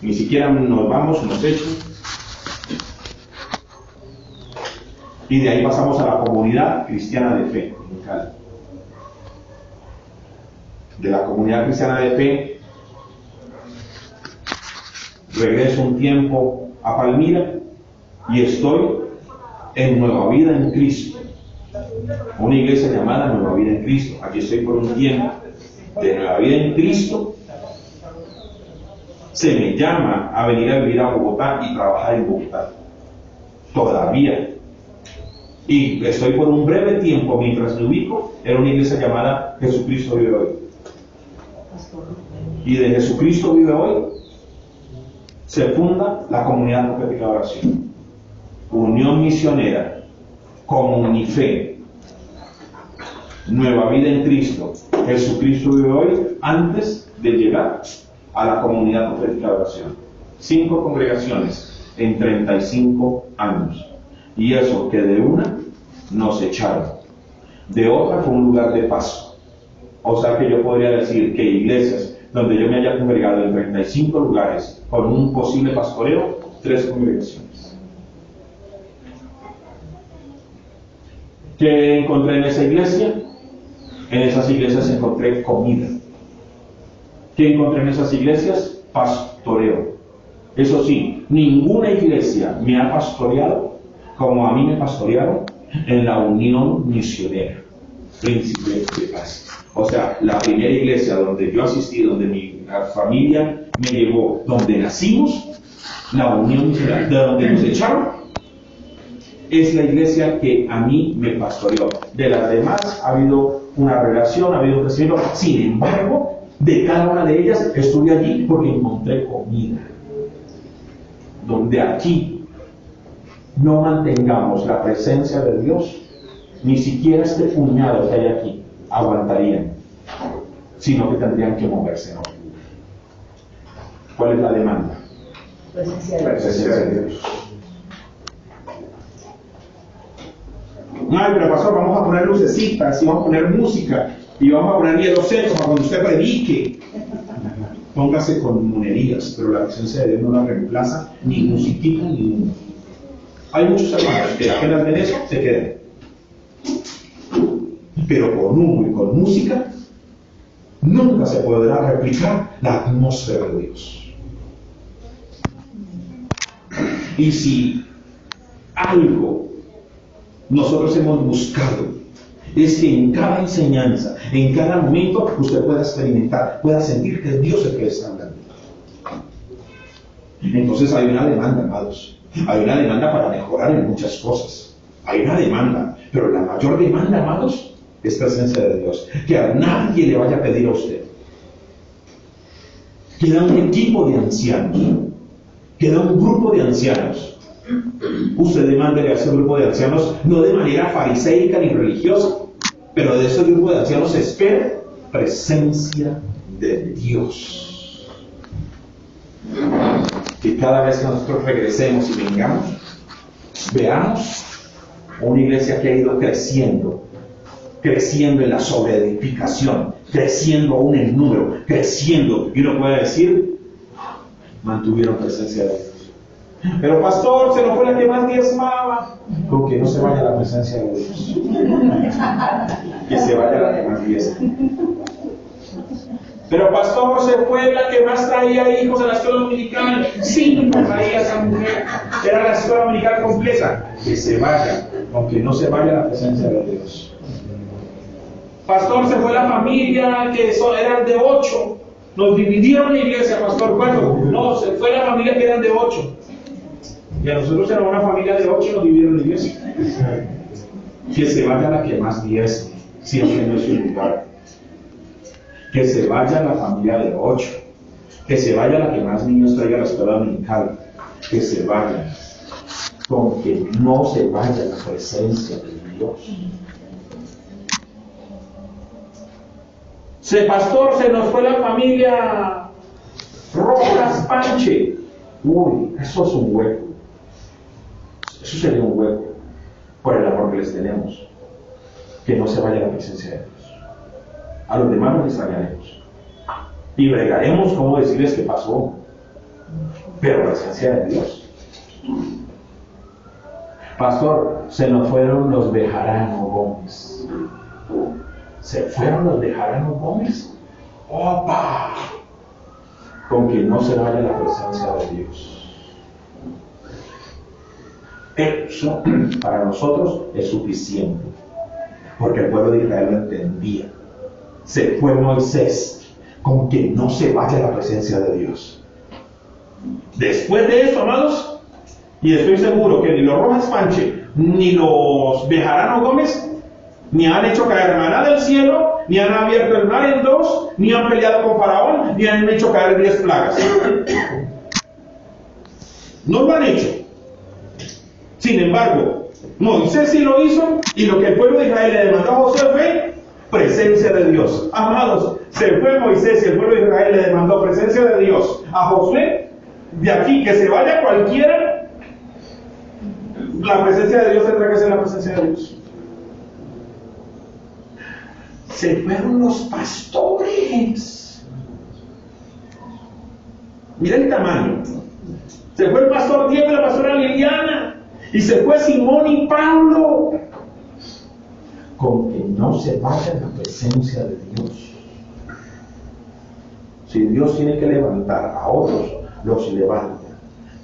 Ni siquiera nos vamos, nos echan. Y de ahí pasamos a la Comunidad Cristiana de Fe en Cali. De la Comunidad Cristiana de Fe regreso un tiempo a Palmira y estoy en Nueva Vida en Cristo, una iglesia llamada Nueva Vida en Cristo. Aquí estoy por un tiempo. De Nueva Vida en Cristo se me llama a venir a vivir a Bogotá y trabajar en Bogotá todavía, y estoy por un breve tiempo mientras me ubico en una iglesia llamada Jesucristo Vive Hoy. Y de Jesucristo Vive Hoy se funda la Comunidad Profética de Oración, Unión Misionera, Comunife, Nueva Vida en Cristo, Jesucristo Vive Hoy, antes de llegar a la Comunidad Profética de Oración. 5 congregaciones en 35 años. Y eso que de una nos echaron, de otra fue un lugar de paso. O sea que yo podría decir que iglesias donde yo me haya congregado en 35 lugares con un posible pastoreo, 3 congregaciones. ¿Qué encontré en esa iglesia? En esas iglesias encontré comida. ¿Qué encontré en esas iglesias? Pastoreo. Eso sí, ninguna iglesia me ha pastoreado como a mí me pastorearon en la Unión Misionera Príncipe de Paz. O sea, la primera iglesia donde yo asistí, donde mi familia me llevó, donde nacimos, la Unión Misionera, de donde nos echaron, es la iglesia que a mí me pastoreó. De las demás ha habido una relación, ha habido un crecimiento. Sin embargo, de cada una de ellas estuve allí porque encontré comida. Donde aquí no mantengamos la presencia de Dios, ni siquiera este puñado que hay aquí aguantarían, sino que tendrían que moverse, ¿no? ¿Cuál es la demanda? Presencia de Dios. Ay, pero pastor, vamos a poner lucecitas y vamos a poner música y vamos a poner hielo seco para cuando usted predique. Póngase con monerías, pero la presencia de Dios no la reemplaza ni musiquita ni humo. Hay muchos hermanos que apenas ven eso, se quedan. Pero con humo y con música nunca se podrá replicar la atmósfera de Dios. Y si algo nosotros hemos buscado es que en cada enseñanza, en cada momento, usted pueda experimentar, pueda sentir que es Dios el que está hablando. Entonces hay una demanda, amados. Hay una demanda para mejorar en muchas cosas. Hay una demanda, pero la mayor demanda, amados, es presencia de Dios. Que a nadie le vaya a pedir a usted. Queda un equipo de ancianos. Queda un grupo de ancianos. Usted demande a ese grupo de ancianos, no de manera fariseica ni religiosa, pero de ese grupo de ancianos se espera presencia de Dios. Que cada vez que nosotros regresemos y vengamos, veamos una iglesia que ha ido creciendo en la sobreedificación, creciendo aún en número, creciendo, y uno puede decir, mantuvieron presencia de Dios. Pero pastor, se nos fue la que más diezmaba. Con que no se vaya la presencia de Dios. Que se vaya la que más diezma. Pero pastor, se fue la que más traía hijos a la escuela dominical. 5 traía esa mujer. Era la escuela dominical completa. Que se vaya, aunque no se vaya la presencia de Dios. Pastor, se fue la familia que eran de 8. Nos dividieron la iglesia, pastor. ¿Cuánto? No, se fue la familia que eran de 8. Y a nosotros era una familia de 8 y nos dividieron la iglesia. Que se vaya la que más diezme, siempre no es su lugar. Que se vaya la familia de 8. Que se vaya la que más niños traiga a la escuela dominical. Que se vaya. Con que no se vaya la presencia de Dios. Pastor, se nos fue la familia Rojas Panche. Uy, eso es un hueco. Eso sería un hueco por el amor que les tenemos. Que no se vaya la presencia de Dios. A los demás nos extrañaremos. Y bregaremos cómo decirles qué pasó. Pero la presencia de Dios. Pastor, se nos fueron los Bejarano Gómez. ¿Se fueron los Bejarano Gómez? ¡Opa! Con que no se vaya la presencia de Dios. Eso para nosotros es suficiente, porque el pueblo de Israel lo entendía. Se fue Moisés con que no se vaya la presencia de Dios. Después de eso, amados, y estoy seguro que ni los Rojas Panche ni los Bejarano Gómez ni han hecho caer maná del cielo, ni han abierto el mar en 2, ni han peleado con Faraón, ni han hecho caer 10 plagas. No lo han hecho. Sin embargo, Moisés sí lo hizo, y lo que el pueblo de Israel le demandó a Josué fue presencia de Dios. Amados, se fue Moisés y el pueblo de Israel le demandó presencia de Dios a Josué. De aquí, que se vaya cualquiera, la presencia de Dios tendrá que ser la presencia de Dios. Se fueron los pastores. Mira el tamaño. Se fue el pastor Diego y la pastora Liliana. Y se fue Simón y Pablo. Con que no se vaya la presencia de Dios. Si Dios tiene que levantar a otros, los levanta.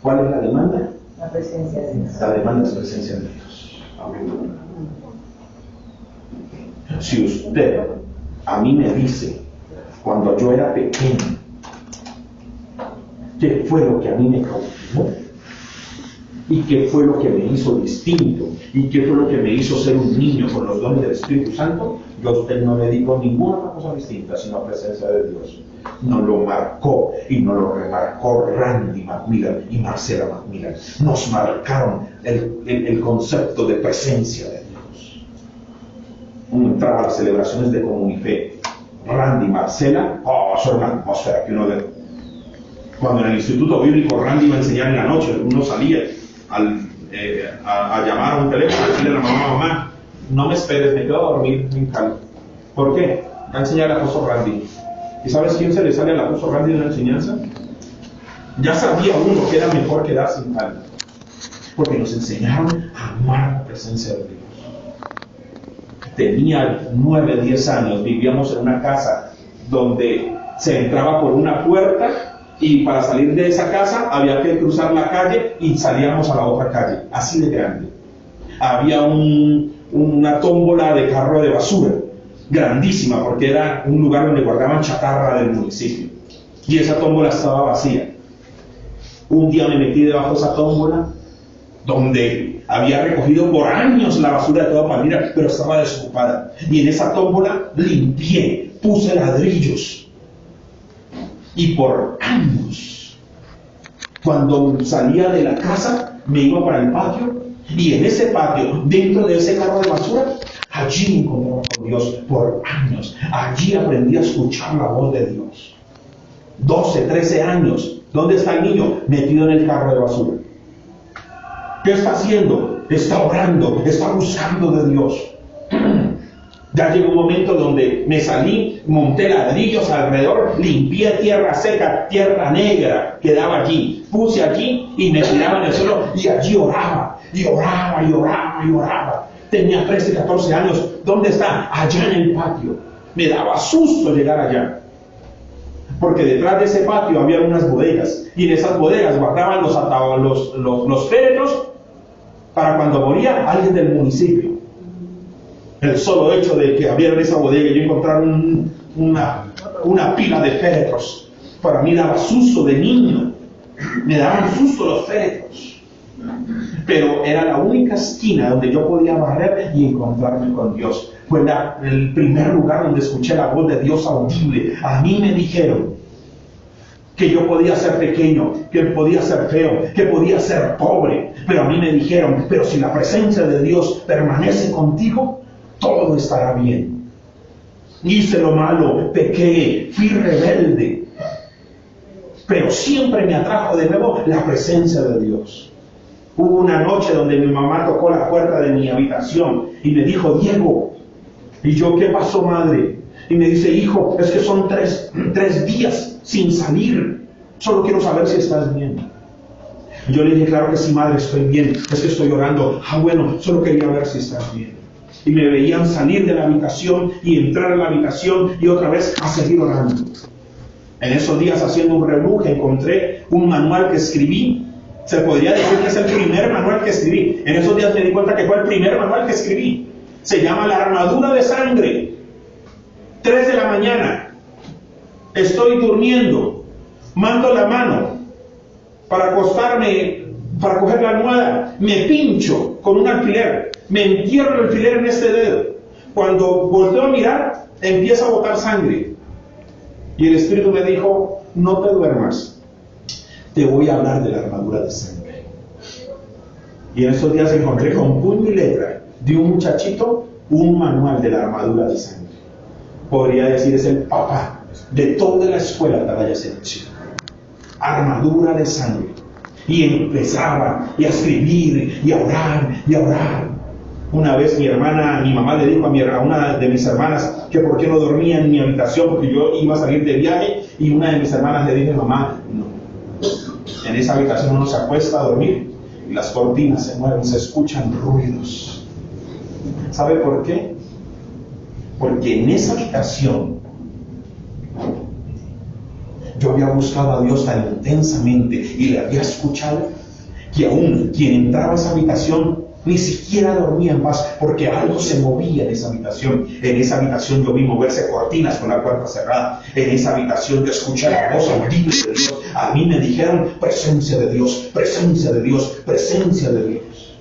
¿Cuál es la demanda? La presencia de Dios. La demanda es presencia de Dios. Amén. Si usted a mí me dice, cuando yo era pequeño, qué fue lo que a mí me cautivó, y qué fue lo que me hizo distinto, y qué fue lo que me hizo ser un niño con los dones del Espíritu Santo, yo a usted no le digo ninguna otra cosa distinta, sino la presencia de Dios. Nos lo marcó y nos lo remarcó Randy Macmillan y Marcela Macmillan. Nos marcaron el concepto de presencia de Dios. Uno entraba a las celebraciones de Comunife, Randy y Marcela, eso era una atmósfera que uno ve. Cuando en el Instituto Bíblico Randy iba a enseñar en la noche, uno salía a llamar a un teléfono, a decirle a la mamá, no me esperes, me quedo a dormir en Cali. ¿Por qué? Va a enseñar al apóstol Randy. ¿Y sabes quién se le sale al apóstol Randy en la enseñanza? Ya sabía uno que era mejor quedarse en Cali, porque nos enseñaron a amar la presencia de Dios. Tenía 9, 10 años, vivíamos en una casa donde se entraba por una puerta y para salir de esa casa había que cruzar la calle y salíamos a la otra calle, así de grande. Había una tómbola de carro de basura, grandísima, porque era un lugar donde guardaban chatarra del municipio. Y esa tómbola estaba vacía. Un día me metí debajo de esa tómbola, donde había recogido por años la basura de toda Palmira, pero estaba desocupada. Y en esa tómbola limpié, puse ladrillos. Y por años, cuando salía de la casa, me iba para el patio, y en ese patio, dentro de ese carro de basura, allí me encontraba con Dios por años. Allí aprendí a escuchar la voz de Dios. 12, 13 años. ¿Dónde está el niño? Metido en el carro de basura. ¿Qué está haciendo? Está orando, está buscando de Dios. Ya llegó un momento donde me salí, monté ladrillos alrededor, limpié tierra seca, tierra negra, quedaba allí. Puse allí y me tiraba en el suelo y allí oraba, y oraba, y oraba, y oraba. Tenía 13, 14 años. ¿Dónde está? Allá en el patio. Me daba susto llegar allá, porque detrás de ese patio había unas bodegas, y en esas bodegas guardaban los féretros para cuando moría alguien del municipio. El solo hecho de que abrieran esa bodega y yo encontrar una pila de féretros, para mí daba susto de niño. Me daban susto los féretros. Pero era la única esquina donde yo podía barrer y encontrarme con Dios. Fue el primer lugar donde escuché la voz de Dios audible. A mí me dijeron que yo podía ser pequeño, que podía ser feo, que podía ser pobre. Pero a mí me dijeron, pero si la presencia de Dios permanece contigo, todo estará bien. Hice lo malo, pequé, fui rebelde, pero siempre me atrajo de nuevo la presencia de Dios. Hubo una noche donde mi mamá tocó la puerta de mi habitación y me dijo, Diego. Y yo, ¿qué pasó, madre? Y me dice, hijo, es que son tres días sin salir. Solo quiero saber si estás bien. Y yo le dije, claro que sí, madre, estoy bien. Es que estoy orando. Bueno, solo quería ver si estás bien. Y me veían salir de la habitación y entrar a la habitación y otra vez a seguir orando. En esos días, haciendo un rebuje, encontré un manual que escribí. Se podría decir que es el primer manual que escribí. En esos días me di cuenta que fue el primer manual que escribí. Se llama La armadura de sangre. 3 de la mañana. Estoy durmiendo. Mando la mano para acostarme, para coger la almohada. Me pincho con un alfiler. Me entierro el alfiler en este dedo. Cuando volteo a mirar, empieza a botar sangre. Y el Espíritu me dijo, no te duermas. Te voy a hablar de la armadura de sangre. Y en esos días encontré con puño y letra de un muchachito un manual de la armadura de sangre. Podría decir, es el papá de toda la escuela de Atalaya Selección. Armadura de sangre. Y empezaba a escribir y a orar y a orar. Una vez mi mamá le dijo a una de mis hermanas que por qué no dormía en mi habitación, porque yo iba a salir de viaje, y una de mis hermanas le dijo, mamá, no, en esa habitación uno se acuesta a dormir y las cortinas se mueven, se escuchan ruidos. ¿Sabe por qué? Porque en esa habitación yo había buscado a Dios tan intensamente y le había escuchado, que aún quien entraba a esa habitación ni siquiera dormía en paz, porque algo se movía en esa habitación. En esa habitación yo vi moverse cortinas con la puerta cerrada. En esa habitación yo escuché la voz audible de Dios. A mí me dijeron: presencia de Dios, presencia de Dios, presencia de Dios.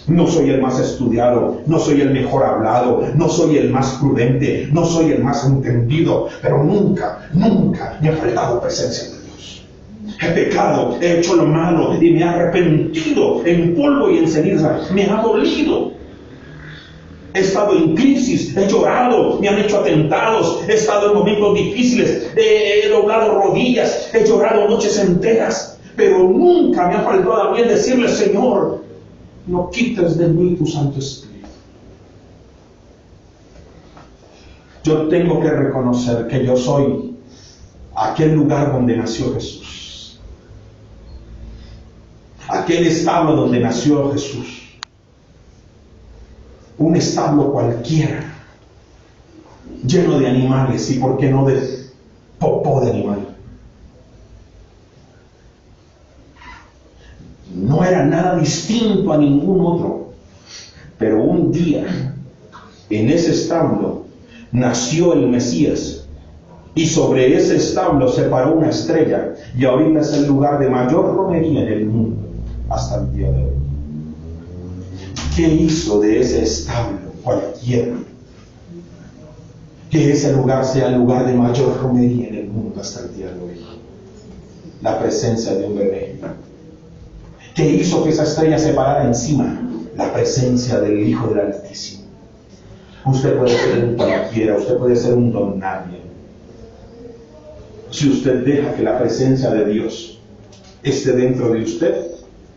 No soy el más estudiado, no soy el mejor hablado, no soy el más prudente, no soy el más entendido, pero nunca me ha faltado presencia de Dios. He pecado, he hecho lo malo y me he arrepentido en polvo y en ceniza. Me ha dolido. He estado en crisis, he llorado, me han hecho atentados, he estado en momentos difíciles, he doblado rodillas, he llorado noches enteras, pero nunca me ha faltado a mí el decirle: Señor, no quites de mí tu Santo Espíritu. Yo tengo que reconocer que yo soy aquel lugar donde nació Jesús, aquel establo donde nació Jesús. Un establo cualquiera, lleno de animales, y por qué no de popó de animal. No era nada distinto a ningún otro, pero un día en ese establo nació el Mesías, y sobre ese establo se paró una estrella, y ahorita es el lugar de mayor romería en el mundo hasta el día de hoy. ¿Qué hizo de ese establo cualquiera que ese lugar sea el lugar de mayor romería en el mundo hasta el día de hoy? La presencia de un bebé. ¿Qué hizo que esa estrella se parara encima? La presencia del Hijo del Altísimo. Usted puede ser un cualquiera, usted puede ser un don nadie. Si usted deja que la presencia de Dios esté dentro de usted,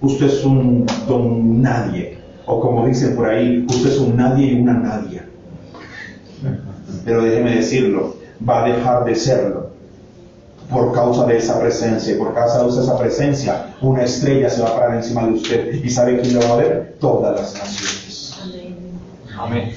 usted es un don nadie. O como dicen por ahí, usted es un nadie y una nadia. Pero déjeme decirlo, va a dejar de serlo por causa de esa presencia. Y por causa de esa presencia, una estrella se va a parar encima de usted. ¿Y sabe quién lo va a ver? Todas las naciones. Amén.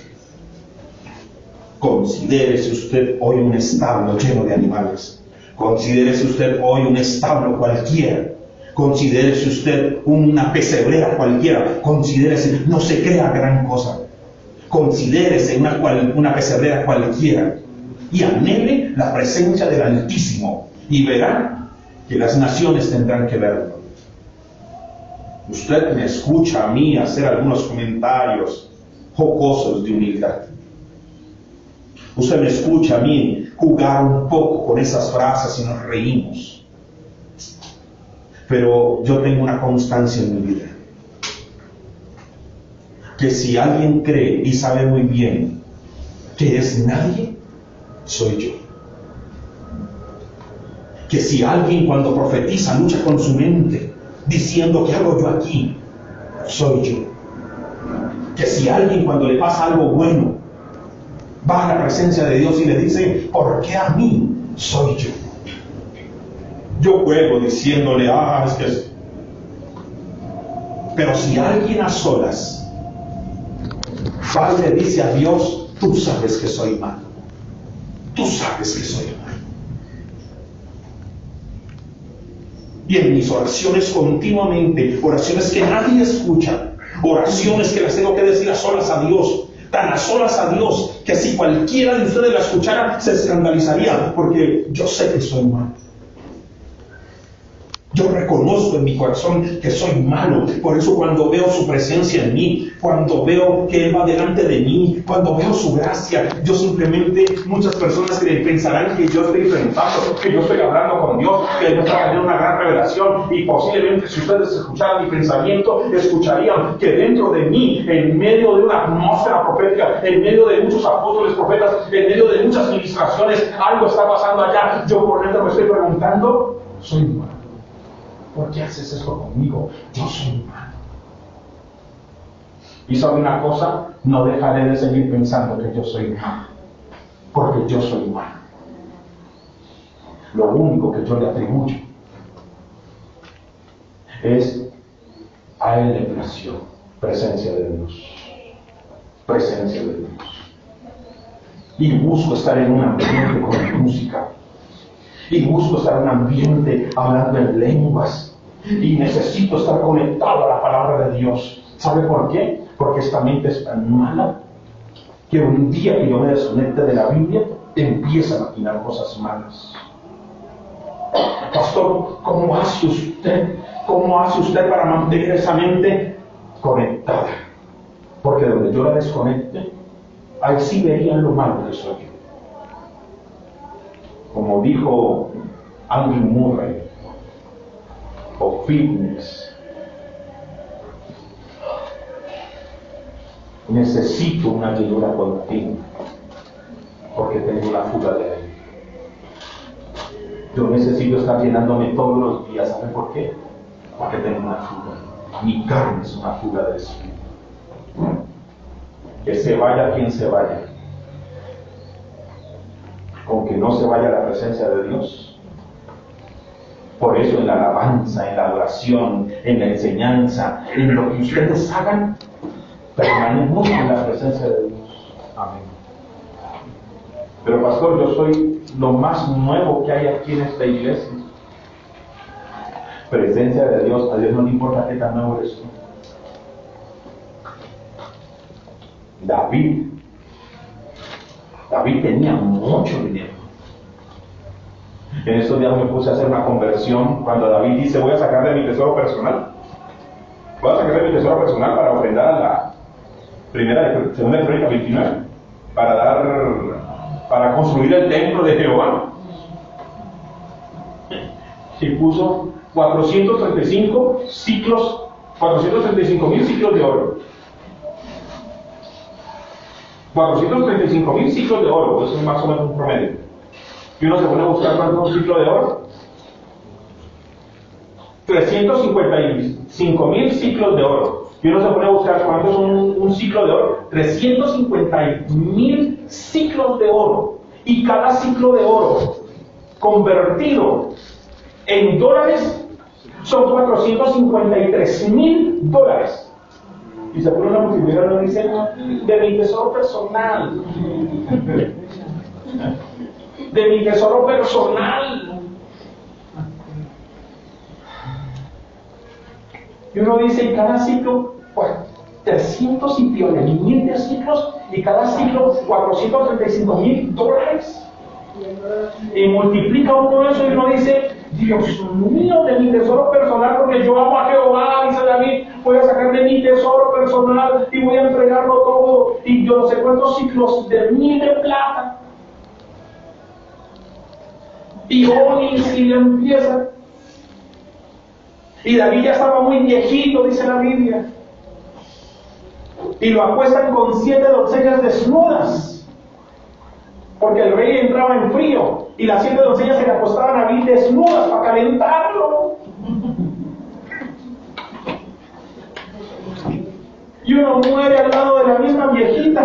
Considérese usted hoy un establo lleno de animales. Considérese usted hoy un establo cualquiera. Considérese usted una pesebrera cualquiera. Considérese, no se crea gran cosa. Considérese una pesebrera cualquiera. Y anhele la presencia del Altísimo. Y verá que las naciones tendrán que verlo. Usted me escucha a mí hacer algunos comentarios jocosos de humildad. Usted me escucha a mí jugar un poco con esas frases y nos reímos. Pero yo tengo una constancia en mi vida. Que si alguien cree y sabe muy bien que es nadie, soy yo. Que si alguien cuando profetiza lucha con su mente, diciendo ¿qué hago yo aquí?, soy yo. Que si alguien cuando le pasa algo bueno, va a la presencia de Dios y le dice ¿por qué a mí?, soy yo. Yo juego diciéndole, es que es... Pero si alguien a solas va y le dice a Dios, tú sabes que soy malo, tú sabes que soy malo. Y en mis oraciones continuamente, oraciones que nadie escucha, oraciones que las tengo que decir a solas a Dios, tan a solas a Dios, que si cualquiera de ustedes la escuchara, se escandalizaría, porque yo sé que soy malo. Yo reconozco en mi corazón que soy malo. Por eso cuando veo su presencia en mí, cuando veo que Él va delante de mí, cuando veo su gracia, yo simplemente, muchas personas pensarán que yo estoy pensando, que yo estoy hablando con Dios, que yo estoy teniendo una gran revelación, y posiblemente si ustedes escucharan mi pensamiento, escucharían que dentro de mí, en medio de una atmósfera profética, en medio de muchos apóstoles profetas, en medio de muchas ministraciones, algo está pasando allá. Yo por dentro me estoy preguntando, soy malo. ¿Por qué haces esto conmigo? Yo soy humano. Y sabe una cosa, no dejaré de seguir pensando que yo soy humano, porque yo soy humano. Lo único que yo le atribuyo es a Él le plació presencia de Dios, presencia de Dios. Y busco estar en un ambiente con música. Y busco estar en un ambiente hablando en lenguas. Y necesito estar conectado a la palabra de Dios. ¿Sabe por qué? Porque esta mente es tan mala que un día que yo me desconecte de la Biblia, empieza a maquinar cosas malas. Pastor, ¿cómo hace usted? ¿Cómo hace usted para mantener esa mente conectada? Porque donde yo la desconecte, ahí sí verían lo malo que soy yo. Como dijo Andrew Murray, o Fitness, necesito una llenura continua, porque tengo la fuga de ahí. Yo necesito estar llenándome todos los días. ¿Sabe por qué? Porque tengo una fuga. Mi carne es una fuga de espíritu. Que se vaya quien se vaya, con que no se vaya la presencia de Dios. Por eso en la alabanza, en la adoración, en la enseñanza, en lo que ustedes hagan, permanecemos en la presencia de Dios. Amén. Pero pastor, yo soy lo más nuevo que hay aquí en esta iglesia. Presencia de Dios, a Dios no le importa qué tan nuevo eres tú. David tenía mucho dinero. En estos días me puse a hacer una conversión cuando David dice: voy a sacar de mi tesoro personal. Voy a sacar de mi tesoro personal para ofrendar a la segunda de Crónicas 29, para construir el templo de Jehová. Y puso 435.000 ciclos de oro. 435.000 ciclos de oro, eso es más o menos un promedio. Y uno se pone a buscar cuánto es un ciclo de oro. 355.000 ciclos de oro. Y uno se pone a buscar cuánto es un ciclo de oro. 350.000 ciclos de oro. Y cada ciclo de oro convertido en dólares son $453.000. Y se pone una multiplicación y dice: de mi tesoro personal. De mi tesoro personal. Y uno dice: y cada ciclo, pues 300 y mil de ciclos, y cada ciclo $435.000. Y multiplica uno eso y uno dice: Dios mío, de mi tesoro personal, porque yo amo a Jehová, dice David, voy a sacar de mi tesoro personal y voy a entregarlo todo, y yo no sé cuántos ciclos de mil de plata. Y Onix, y le empieza. Y David ya estaba muy viejito, dice la Biblia. Y lo acuestan con 7 doncellas desnudas, porque el rey entraba en frío, y las 7 doncellas se le acostaban a David desnudas para calentarlo. Y uno muere al lado de la misma viejita.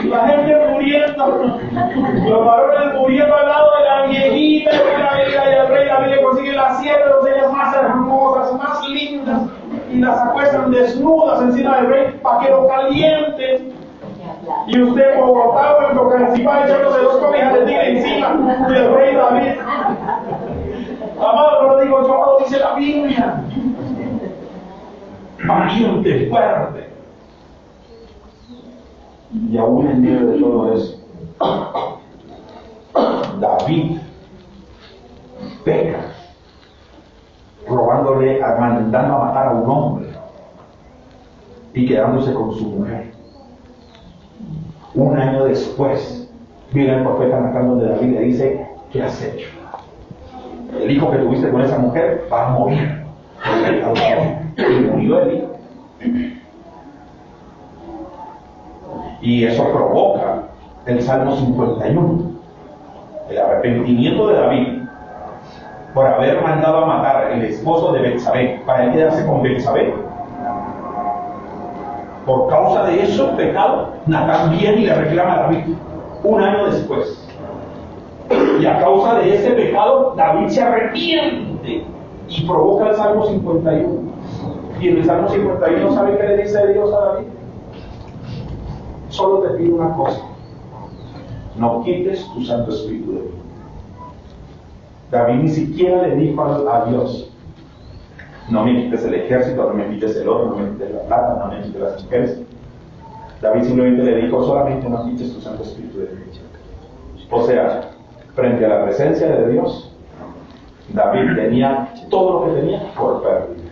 La gente muriendo, los varones muriendo al lado de la viejita, y el rey David le consigue las 7 doncellas más hermosas, más lindas, y las acuestan desnudas encima del rey para que lo calienten. Y usted, bogotano, en lo cancipá, echándose 2 cobijas de tigre encima del rey David. Amado, no lo digo yo, lo dice la Biblia. Valiente, fuerte. Y aún en medio de todo eso, David peca, mandando a matar a un hombre y quedándose con su mujer. Un año después, viene el profeta Natán de David y le dice: ¿qué has hecho? El hijo que tuviste con esa mujer va a morir. Y murió el hijo. Y eso provoca el Salmo 51, el arrepentimiento de David por haber mandado a matar el esposo de Betsabé para él quedarse con Betsabé. Por causa de eso, pecado, Natán viene y le reclama a David un año después. Y a causa de ese pecado, David se arrepiente y provoca el Salmo 51. Y en el Salmo 51, ¿sabe qué le dice Dios a David? Solo te pido una cosa: no quites tu Santo Espíritu de mí. David ni siquiera le dijo a Dios, no me quites el ejército, no me quites el oro, no me quites la plata, no me quites las mujeres. David simplemente le dijo, solamente no quites tu Santo Espíritu de mí. O sea, frente a la presencia de Dios, David tenía todo lo que tenía por pérdida.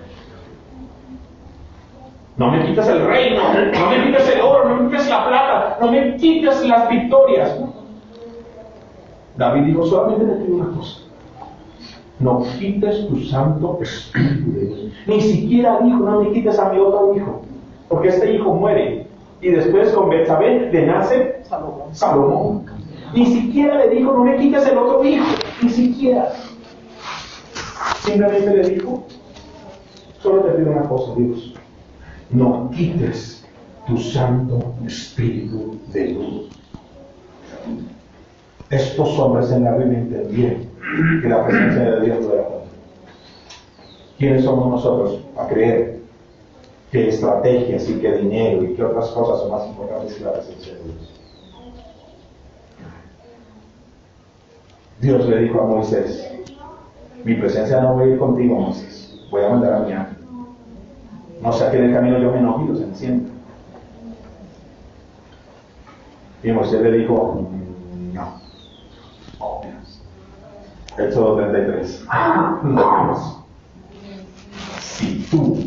No me quites el reino, no me quites el oro, no me quites la plata, no me quites las victorias. David dijo, solamente le pido una cosa, no quites tu Santo Espíritu de mí. Ni siquiera dijo, no me quites a mi otro hijo, porque este hijo muere y después con Betsabé le nace Salomón. Ni siquiera le dijo, no me quites el otro hijo, ni siquiera. Simplemente le dijo, solo te pido una cosa, Dios, no quites tu Santo Espíritu de mí. Estos hombres en la Biblia entendieron que la presencia de Dios no era todo. ¿Quiénes somos nosotros a creer que estrategias y que dinero y que otras cosas son más importantes que la presencia de Dios? Dios le dijo a Moisés, mi presencia no voy a ir contigo, Moisés, voy a mandar a mi ángel. No sea que en el camino yo me enoje y los encienda. Y Moisés le dijo, no. Éxodo 33. No. Si tu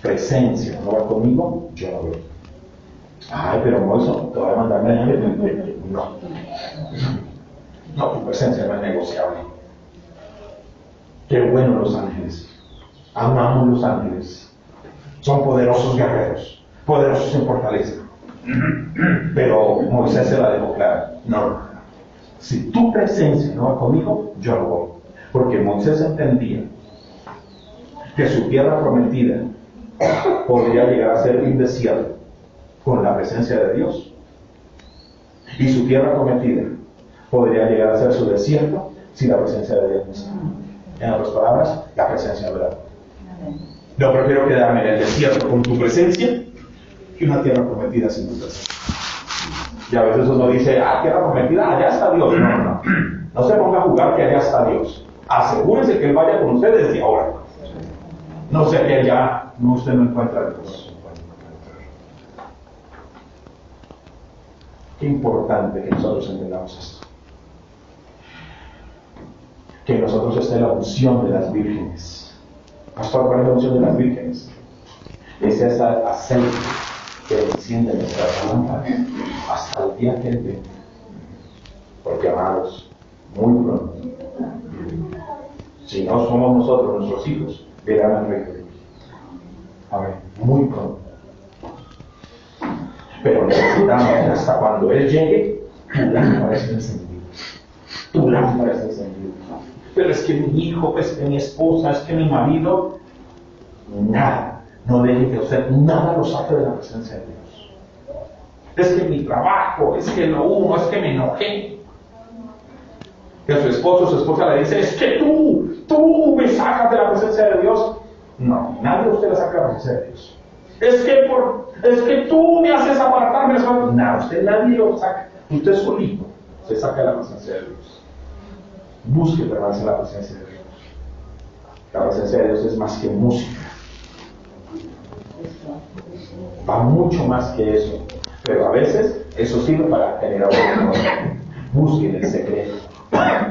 presencia no va conmigo, yo no voy. Ay, pero Moisés, te voy a mandar a mi ángel. No. No, tu presencia no es negociable. Qué bueno los ángeles. Amamos los ángeles. Son poderosos guerreros, poderosos en fortaleza. Pero Moisés se la dejó clara. No. Si tu presencia no va conmigo, yo no voy. Porque Moisés entendía que su tierra prometida podría llegar a ser un desierto con la presencia de Dios. Y su tierra prometida podría llegar a ser su desierto si la presencia de Dios no está. En otras palabras, la presencia de Dios. Yo prefiero quedarme en el desierto con tu presencia que una tierra prometida sin tu presencia. Y a veces uno dice, tierra prometida, allá está Dios. No. No se ponga a jugar que allá está Dios. Asegúrese que Él vaya con usted desde ahora. No sea que allá usted no encuentra a Dios. Qué importante que nosotros entendamos esto. Que en nosotros esté la unción de las vírgenes. Pastor, ¿cuál es la unción de las vírgenes? Es ese aceite que enciende nuestra lámpara hasta el día que Él venga. Porque, amados, muy pronto, si no somos nosotros, nuestros hijos, verán al Rey de Dios. Amén. Muy pronto. Pero necesitamos que hasta cuando Él llegue, tu lámpara esté encendida. Tu lámpara esté encendida. Pero es que mi hijo, es que mi esposa, es que mi marido, nada. No deje que usted nada lo saque de la presencia de Dios. Es que mi trabajo, es que lo uno, es que me enojé. Que a su esposo o su esposa le dice, es que tú me sacas de la presencia de Dios. No, nadie usted la saca de la presencia de Dios. Es que tú me haces apartarme. No, usted nadie lo saca. Usted solito se saca de la presencia de Dios. Busque permanecer en la presencia de Dios. La presencia de Dios es más que música. Va mucho más que eso. Pero a veces eso sirve para generar un busque en el secreto.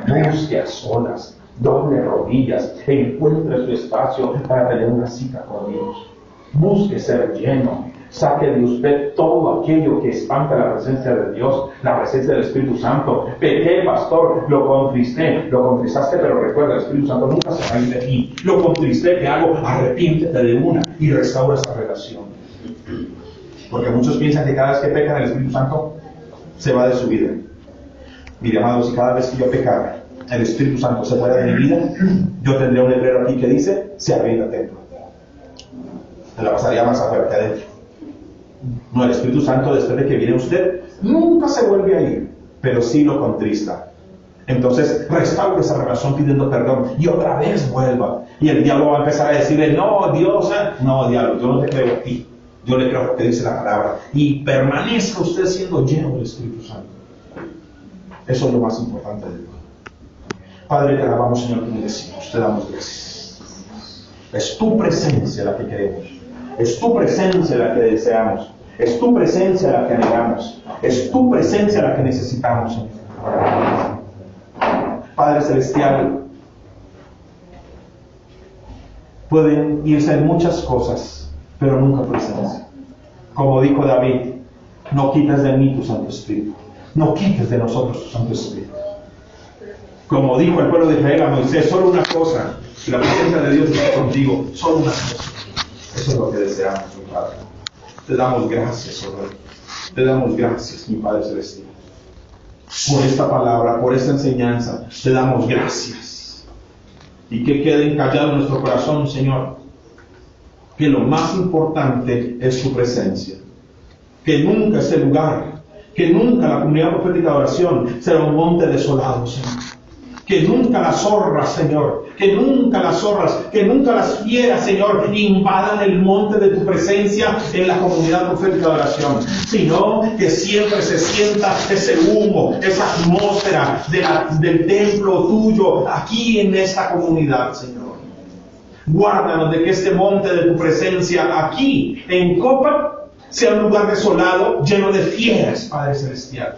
Busque a solas. Doble rodillas. Encuentre su espacio para tener una cita con Dios. Busque ser lleno. Saque de usted todo aquello que espanta la presencia de Dios, la presencia del Espíritu Santo. Pequé, pastor, lo contristaste, pero recuerda, el Espíritu Santo nunca se va a ir de ti. Lo contristé, ¿qué hago? Arrepiéntete de una y restaura esa relación. Porque muchos piensan que cada vez que pecan el Espíritu Santo se va de su vida. Mire, amados, si cada vez que yo pecaba, el Espíritu Santo se fuera de mi vida, yo tendría un letrero aquí que dice, se abriga el templo. Se la pasaría más afuera que adentro. No, el Espíritu Santo, después de que viene usted, nunca se vuelve a ir, pero sí lo contrista. Entonces, restaure esa relación pidiendo perdón y otra vez vuelva. Y el diablo va a empezar a decirle, no, Dios, no, diablo, yo no te creo a ti. Yo le creo a lo que dice la palabra. Y permanezca usted siendo lleno del Espíritu Santo. Eso es lo más importante de todo. Padre, te alabamos, Señor, te bendecimos, te damos gracias. Es tu presencia la que queremos. Es tu presencia la que deseamos. Es tu presencia la que anhelamos. Es tu presencia la que necesitamos, Señor. Padre Celestial, pueden irse en muchas cosas, pero nunca tu presencia. Como dijo David, no quites de mí tu Santo Espíritu. No quites de nosotros tu Santo Espíritu. Como dijo el pueblo de Israel a Moisés, solo una cosa, si la presencia de Dios está contigo, solo una cosa. Eso es lo que deseamos, mi Padre. Te damos gracias, oh Rey. Te damos gracias, mi Padre Celestial, por esta palabra, por esta enseñanza. Te damos gracias. Y que quede encallado en nuestro corazón, Señor, que lo más importante es tu presencia. Que nunca ese lugar, que nunca la comunidad profética de oración será un monte desolado, Señor. Que nunca las zorras, Señor, que nunca las fieras, Señor, invadan el monte de tu presencia en la comunidad profética de oración, sino que siempre se sienta ese humo, esa atmósfera del templo tuyo aquí en esta comunidad, Señor. Guárdanos de que este monte de tu presencia aquí en Copa sea un lugar desolado, lleno de fieras, Padre Celestial,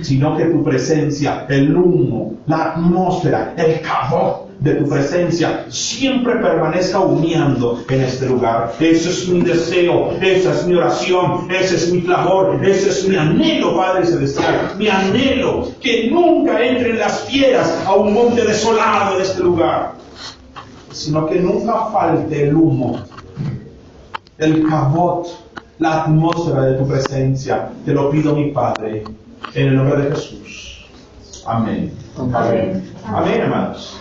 sino que tu presencia, el humo, la atmósfera, el calor de tu presencia siempre permanezca humeando en este lugar. Ese es mi deseo, esa es mi oración, ese es mi clamor, ese es mi anhelo, Padre Celestial, mi anhelo, que nunca entren las fieras a un monte desolado de este lugar, sino que nunca falte el humo, el cabot, la atmósfera de tu presencia. Te lo pido, mi Padre, en el nombre de Jesús. Amén. Amén. Amén, hermanos.